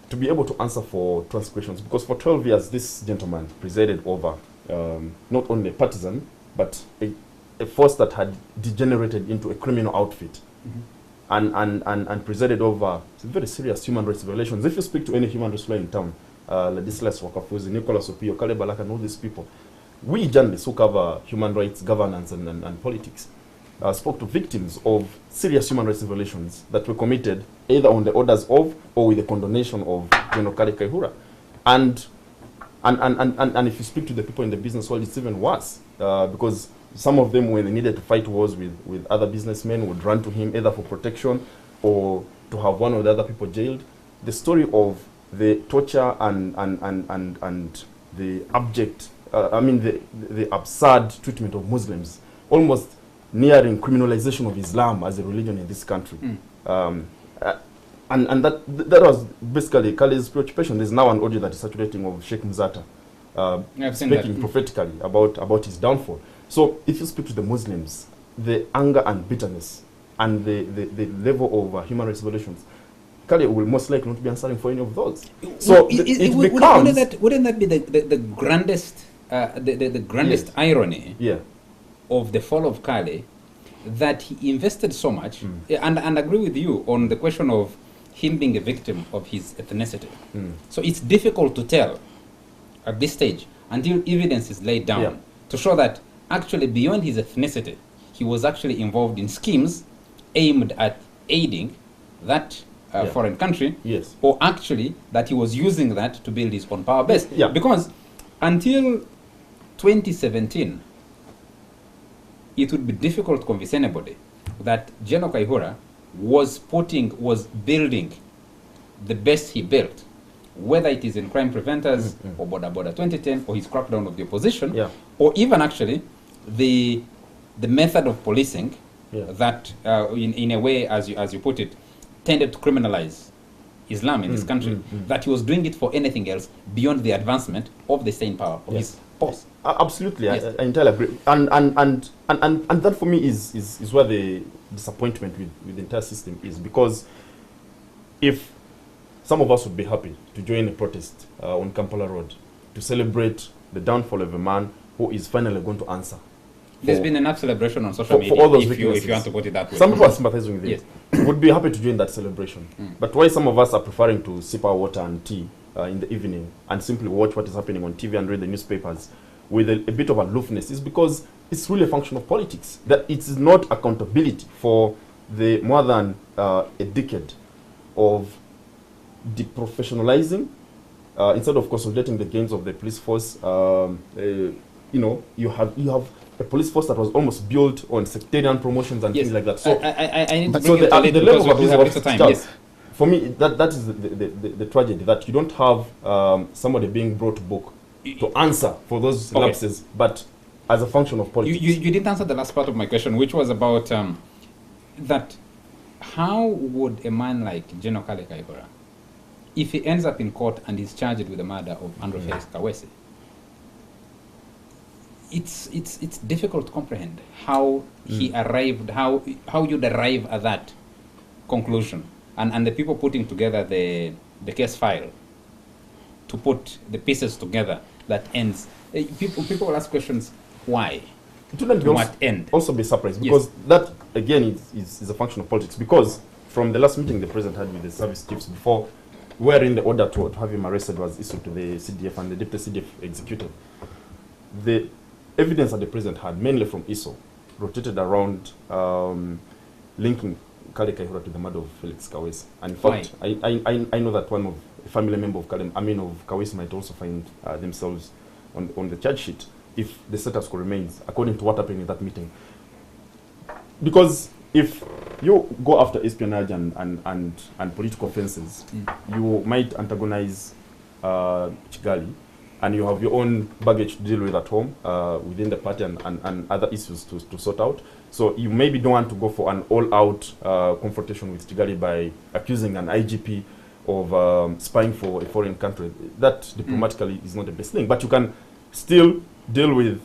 to be able to answer for transgressions. Because for 12 years, this gentleman presided over not only a partisan, but a force that had degenerated into a criminal outfit. And presided over very serious human rights violations. If you speak to any human rights lawyer in town, Ladislas Wakafuzi, Nicholas Opio, Kale Balaka, and all these people, we journalists who cover human rights, governance, and politics spoke to victims of serious human rights violations that were committed either on the orders of or with the condonation of General Kayihura. And if you speak to the people in the business world, it's even worse because some of them, when they needed to fight wars with other businessmen, would run to him either for protection or to have one or the other people jailed. The story of the torture and the abject the absurd treatment of Muslims, almost nearing criminalization of Islam as a religion in this country. And that was basically Kale's preoccupation. There's now an audio that is circulating of Sheikh Mzata speaking prophetically about his downfall. So if you speak to the Muslims, the anger and bitterness and the level of human rights violations, Kale will most likely not be answering for any of those. So wouldn't that be the grandest Yes. irony Yeah. of the fall of Kale, that he invested so much, and agree with you on the question of him being a victim of his ethnicity. So it's difficult to tell at this stage until evidence is laid down to show that actually beyond his ethnicity, he was actually involved in schemes aimed at aiding that foreign country, or actually that he was using that to build his own power base. Because until 2017, it would be difficult to convince anybody that General Kayihura was building the best he built, whether it is in crime preventers or Border 2010 or his crackdown of the opposition, or even actually the method of policing that in a way, as you put it, tended to criminalize Islam in this country, that he was doing it for anything else beyond the advancement of the staying power of his boss. Absolutely, I entirely agree. And that for me is where the disappointment with the entire system is, because if some of us would be happy to join a protest on Kampala Road to celebrate the downfall of a man who is finally going to answer. There's been enough celebration on social media, for all those if you want to put it that way. Some people are sympathizing with it. Would be happy to join that celebration. But why some of us are preferring to sip our water and tea in the evening and simply watch what is happening on TV and read the newspapers with a bit of aloofness is because it's really a function of politics. That it is not accountability for the more than a decade of deprofessionalizing instead of consolidating the gains of the police force. You have a police force that was almost built on sectarian promotions and things like that. So I need to so the level of abuse time. For me, that is the tragedy, that you don't have somebody being brought to book to answer for those Okay. lapses, but as a function of politics. You didn't answer the last part of my question, which was about that how would a man like General Kale Kayihura, if he ends up in court and is charged with the murder of Andrew Felix Kawesi, it's difficult to comprehend how he arrived, how you'd arrive at that conclusion, and the people putting together the case file to put the pieces together that ends. People will ask questions, why? Shouldn't To we what end? also be surprised, because that again is a function of politics, because from the last meeting the president had with the service chiefs before wherein the order to have him arrested was issued to the CDF and the deputy CDF executed, the evidence that the president had, mainly from ISO, rotated around linking Kale Kayihura to the murder of Felix Kawesi. And in fact, I know that one of a family member of Kawesi might also find themselves on the charge sheet if the status quo remains, according to what happened in that meeting. Because if you go after espionage and political offenses, you might antagonize Kigali, and you have your own baggage to deal with at home within the party and other issues to sort out. So you maybe don't want to go for an all-out confrontation with Kigali by accusing an IGP of spying for a foreign country. That diplomatically is not the best thing. But you can still deal with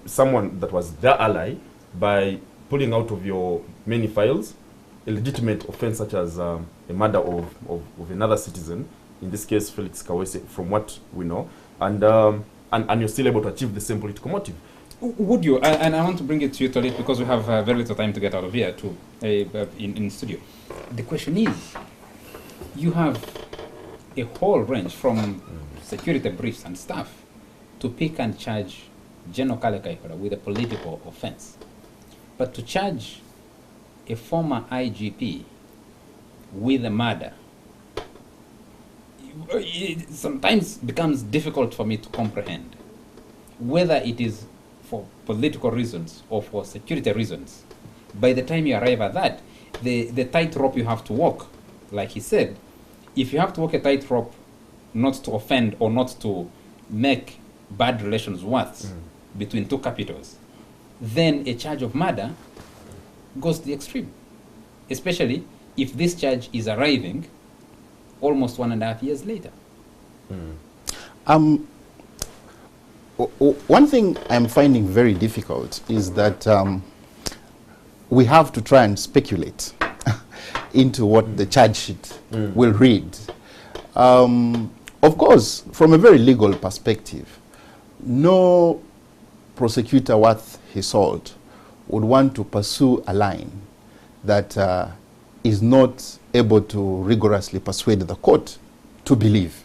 someone that was their ally by pulling out of your many files a legitimate offense such as a murder of another citizen, in this case Felix Kawesi, from what we know, and you're still able to achieve the same political motive. Would you, and I want to bring it to you, Tolit, because we have very little time to get out of here too, in studio. The question is, you have a whole range from security briefs and stuff to pick and charge General Kale Kayihura with a political offense. But to charge a former IGP with a murder, it sometimes becomes difficult for me to comprehend whether it is for political reasons or for security reasons. By the time you arrive at that, the tightrope you have to walk, like he said, if you have to walk a tightrope not to offend or not to make bad relations worse between two capitals, then a charge of murder goes to the extreme, especially if this charge is arriving almost 1.5 years later. One thing I'm finding very difficult is that we have to try and speculate into what the charge sheet will read. Of course, from a very legal perspective, no prosecutor worth his salt would want to pursue a line that is not able to rigorously persuade the court to believe.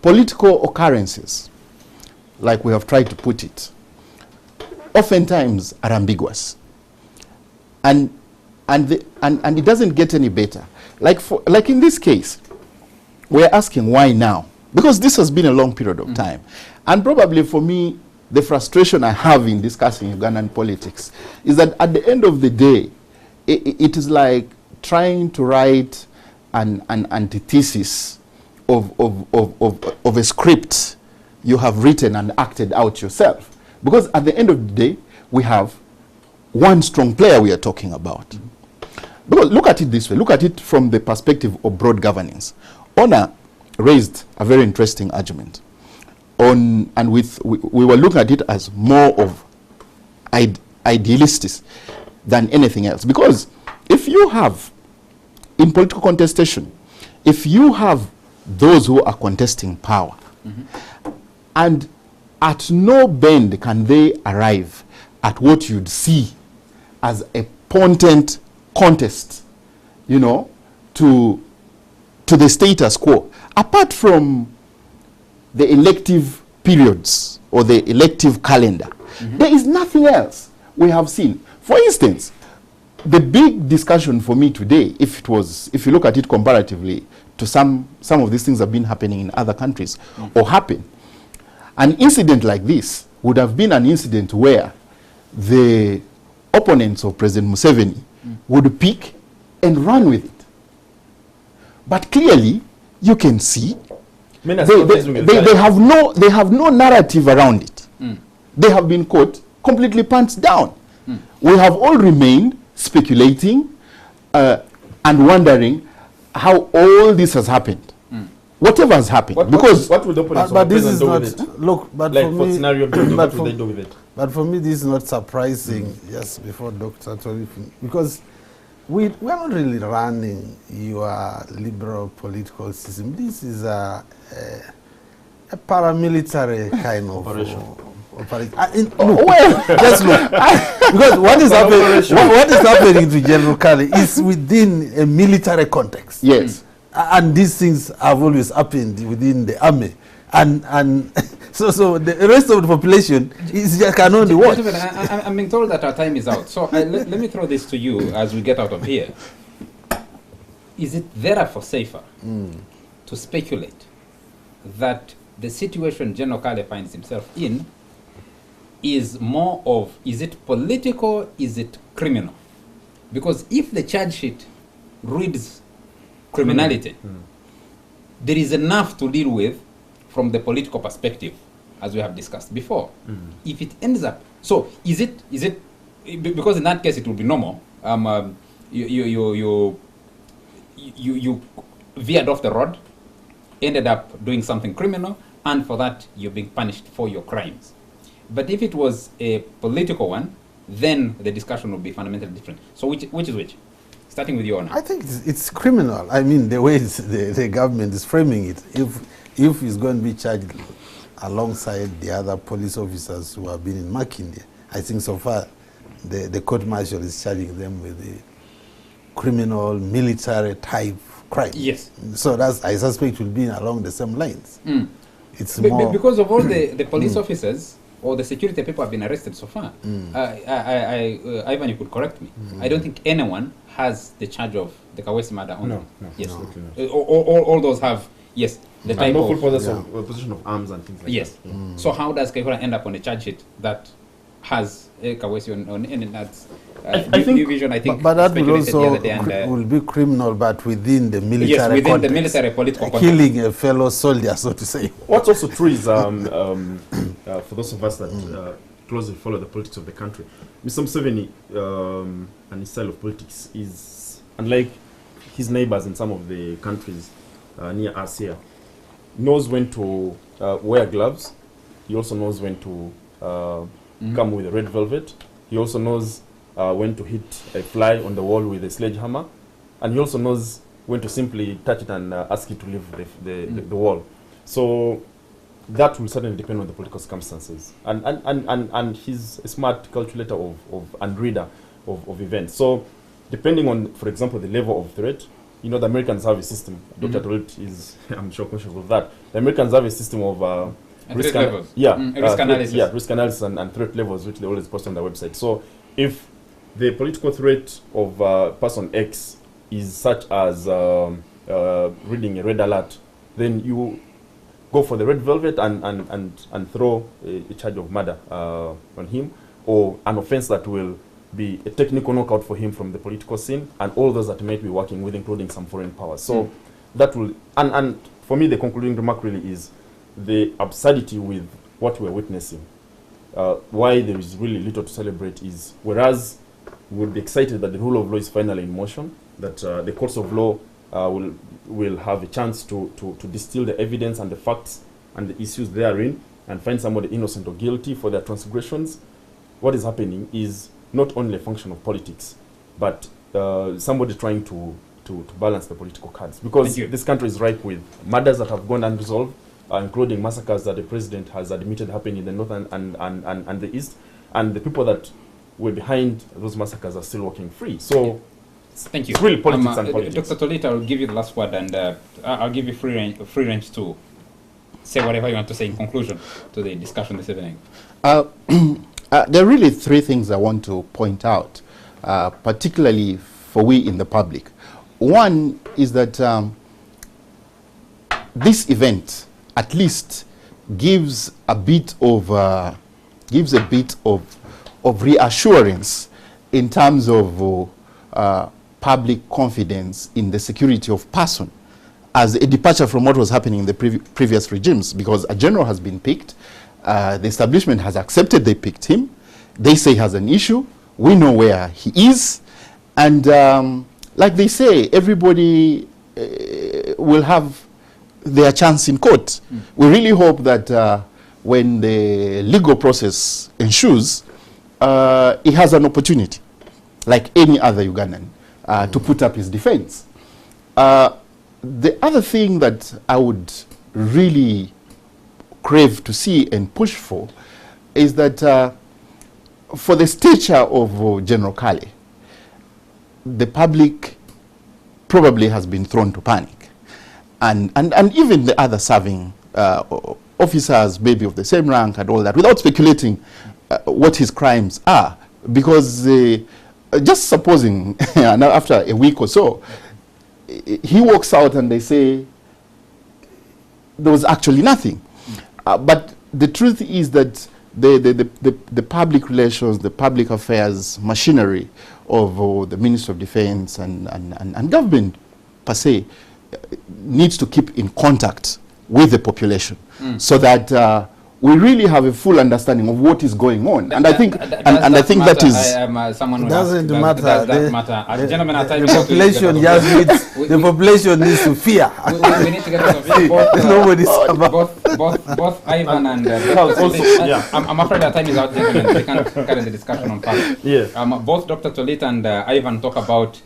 Political occurrences, like we have tried to put it, oftentimes are ambiguous. And it doesn't get any better. Like in this case, we're asking why now? Because this has been a long period of time. And probably for me, the frustration I have in discussing Ugandan politics is that at the end of the day, it is like trying to write an antithesis of a script you have written and acted out yourself. Because at the end of the day, we have one strong player we are talking about. Because look at it this way. Look at it from the perspective of broad governance. Honor raised a very interesting argument. We were looking at it as more of idealistic than anything else. Because if you have, in political contestation, if you have those who are contesting power, and at no bend can they arrive at what you'd see as a potent contest, you know, to the status quo, apart from the elective periods or the elective calendar, there is nothing else we have seen. For instance, the big discussion for me today, if you look at it comparatively to some of these things have been happening in other countries or happen, an incident like this would have been an incident where the opponents of President Museveni would pick and run with it. But clearly, you can see Many are they, still they, facing with they, the they have no narrative around it. They have been caught completely pants down. We have all remained speculating and wondering how all this has happened. Whatever has happened. Because what will the opponents but of the this is president do not, with it? look, but Like for for me, scenario building, but what will for- they do with it? But for me, this is not surprising, just before Dr. Tori, because we are not really running your liberal political system. This is a paramilitary kind of Operation. Look, just look. Because what is happening to General Kale is within a military context. yes. And these things have always happened within the army. And so the rest of the population can only watch. Gentlemen, I'm being told that our time is out. So let me throw this to you as we get out of here. Is it therefore safer to speculate that the situation General Kale finds himself in is more of, is it political, is it criminal? Because if the charge sheet reads criminality, there is enough to deal with from the political perspective, as we have discussed before. If it ends up, so is it because in that case it will be normal. You veered off the road, ended up doing something criminal, and for that you're being punished for your crimes. But if it was a political one, then the discussion would be fundamentally different. So which is which? Starting with your honor. I think it's criminal. I mean, the way the government is framing it, if he's going to be charged alongside the other police officers who have been in Makindye, I think so far the court martial is charging them with the criminal military type crime. Yes. So that's, I suspect, will be along the same lines. It's Be- more because of all the police officers or the security people have been arrested so far. Ivan, you could correct me. I don't think anyone has the charge of the Kawesi murder on No, them. no, Yes. absolutely not. All those have, yes, the And type lawful of, possession of arms and things like yes. that. So how does Kayihura end up on a charge sheet that has Kawesi on and that's I New think- Vision, I think, but that will speculated the also other day and, will be criminal, but within the military yes, within context. the military political context. Killing a fellow soldier, so to say. What's also true is, for those of us that closely follow the politics of the country, Mr. Museveni and his style of politics is unlike his neighbors in some of the countries near us here. Knows when to wear gloves. He also knows when to come with a red velvet. He also knows when to hit a fly on the wall with a sledgehammer. And he also knows when to simply touch it and ask it to leave the wall. So that will certainly depend on the political circumstances. And he's a smart calculator and reader of events. So depending on, for example, the level of threat, you know, the Americans have a system. Dr. Tolit is, I'm sure, conscious of that. The Americans have a system of Threat levels. threat Risk analysis. Yeah, risk analysis and threat levels, which they always post on their website. So if the political threat of person X is such as reading a red alert, then you go for the red velvet and throw a charge of murder on him, or an offense that will be a technical knockout for him from the political scene, and all those that might be working with, including some foreign powers. So that will, and for me, the concluding remark really is the absurdity with what we're witnessing. Why there is really little to celebrate is, whereas we would be excited that the rule of law is finally in motion, that the courts of law will have a chance to distill the evidence and the facts and the issues therein and find somebody innocent or guilty for their transgressions. What is happening is not only a function of politics, but somebody trying to balance the political cards. Because this country is ripe with murders that have gone unresolved, including massacres that the president has admitted happened in the north and the east. And the people that were behind those massacres are still walking free. So thank you. It's really politics and politics. Dr. Tolita, I'll give you the last word, and I'll give you free range to say whatever you want to say in conclusion to the discussion this evening. There are really three things I want to point out, particularly for we in the public. One is that this event at least gives a bit of reassurance in terms of public confidence in the security of person as a departure from what was happening in the previous regimes, because a general has been picked, the establishment has accepted they picked him, they say he has an issue, we know where he is, and like they say, everybody will have their chance in court. We really hope that when the legal process ensues, he has an opportunity, like any other Ugandan, to put up his defense. The other thing that I would really crave to see and push for is that for the stature of General Kale, the public probably has been thrown to panic. And even the other serving officers, maybe of the same rank and all that, without speculating what his crimes are. Because just supposing, after a week or so, he walks out and they say there was actually nothing. But the truth is that the public relations, the public affairs machinery of the Ministry of Defense and government per se needs to keep in contact with the population so that we really have a full understanding of what is going on. And I think that is... Someone doesn't matter. Does that matter? Gentlemen, the population just needs, the population needs to fear. We need to get out of here. Both Ivan and I'm afraid our time is out, gentlemen. We can't carry the discussion on part. Both Dr. Tolit and Ivan talk about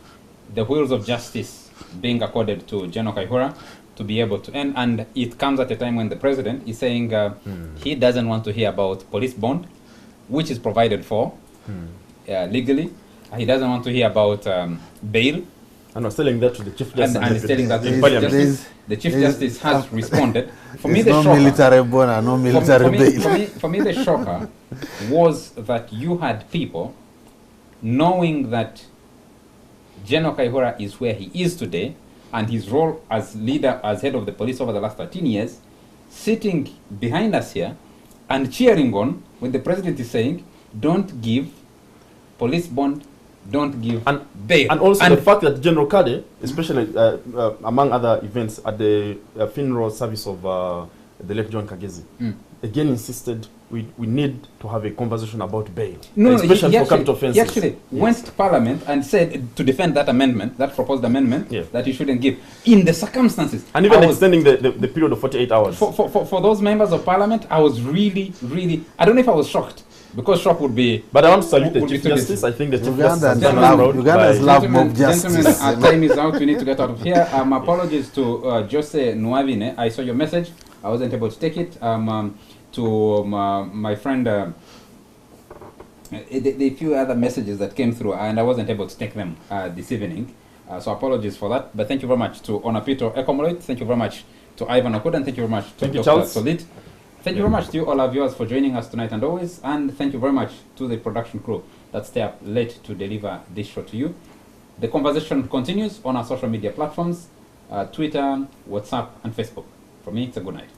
the wheels of justice being accorded to General Kayihura to be able to end, and it comes at a time when the president is saying he doesn't want to hear about police bond, which is provided for legally. He doesn't want to hear about bail. And I was telling that to the Chief Justice. And he's telling that to the Justice. The Chief Justice has responded. For me, the no shocker, military bond and no military bail. For me, the shocker was that you had people knowing that General Kayihura is where he is today, and his role as leader, as head of the police over the last 13 years, sitting behind us here and cheering on when the president is saying, don't give police bond, don't give bail. And also the fact that General Kale, especially among other events at the funeral service of the late John Kagezi, again insisted we need to have a conversation about bail, especially for capital offences. He actually went to Parliament and said to defend that amendment, that proposed amendment, that he shouldn't give in the circumstances. And even extending the period of 48 hours. For those members of Parliament, I was really, I don't know if I was shocked, because shock would be... But I want to salute the Chief Justice. I think the Chief Justice Ugandans love mob justice. Gentlemen, our time is out. We need to get out of here. Apologies to Jose Nwavine. I saw your message. I wasn't able to take it. To my friend, the few other messages that came through, and I wasn't able to take them this evening. So apologies for that. But thank you very much to Onapito Ekomoloit. Thank you very much to Ivan Okuda. And thank you very much to Dr. Solid. Thank you very much to you, all our viewers, for joining us tonight and always. And thank you very much to the production crew that stay up late to deliver this show to you. The conversation continues on our social media platforms, Twitter, WhatsApp, and Facebook. For me, it's a good night.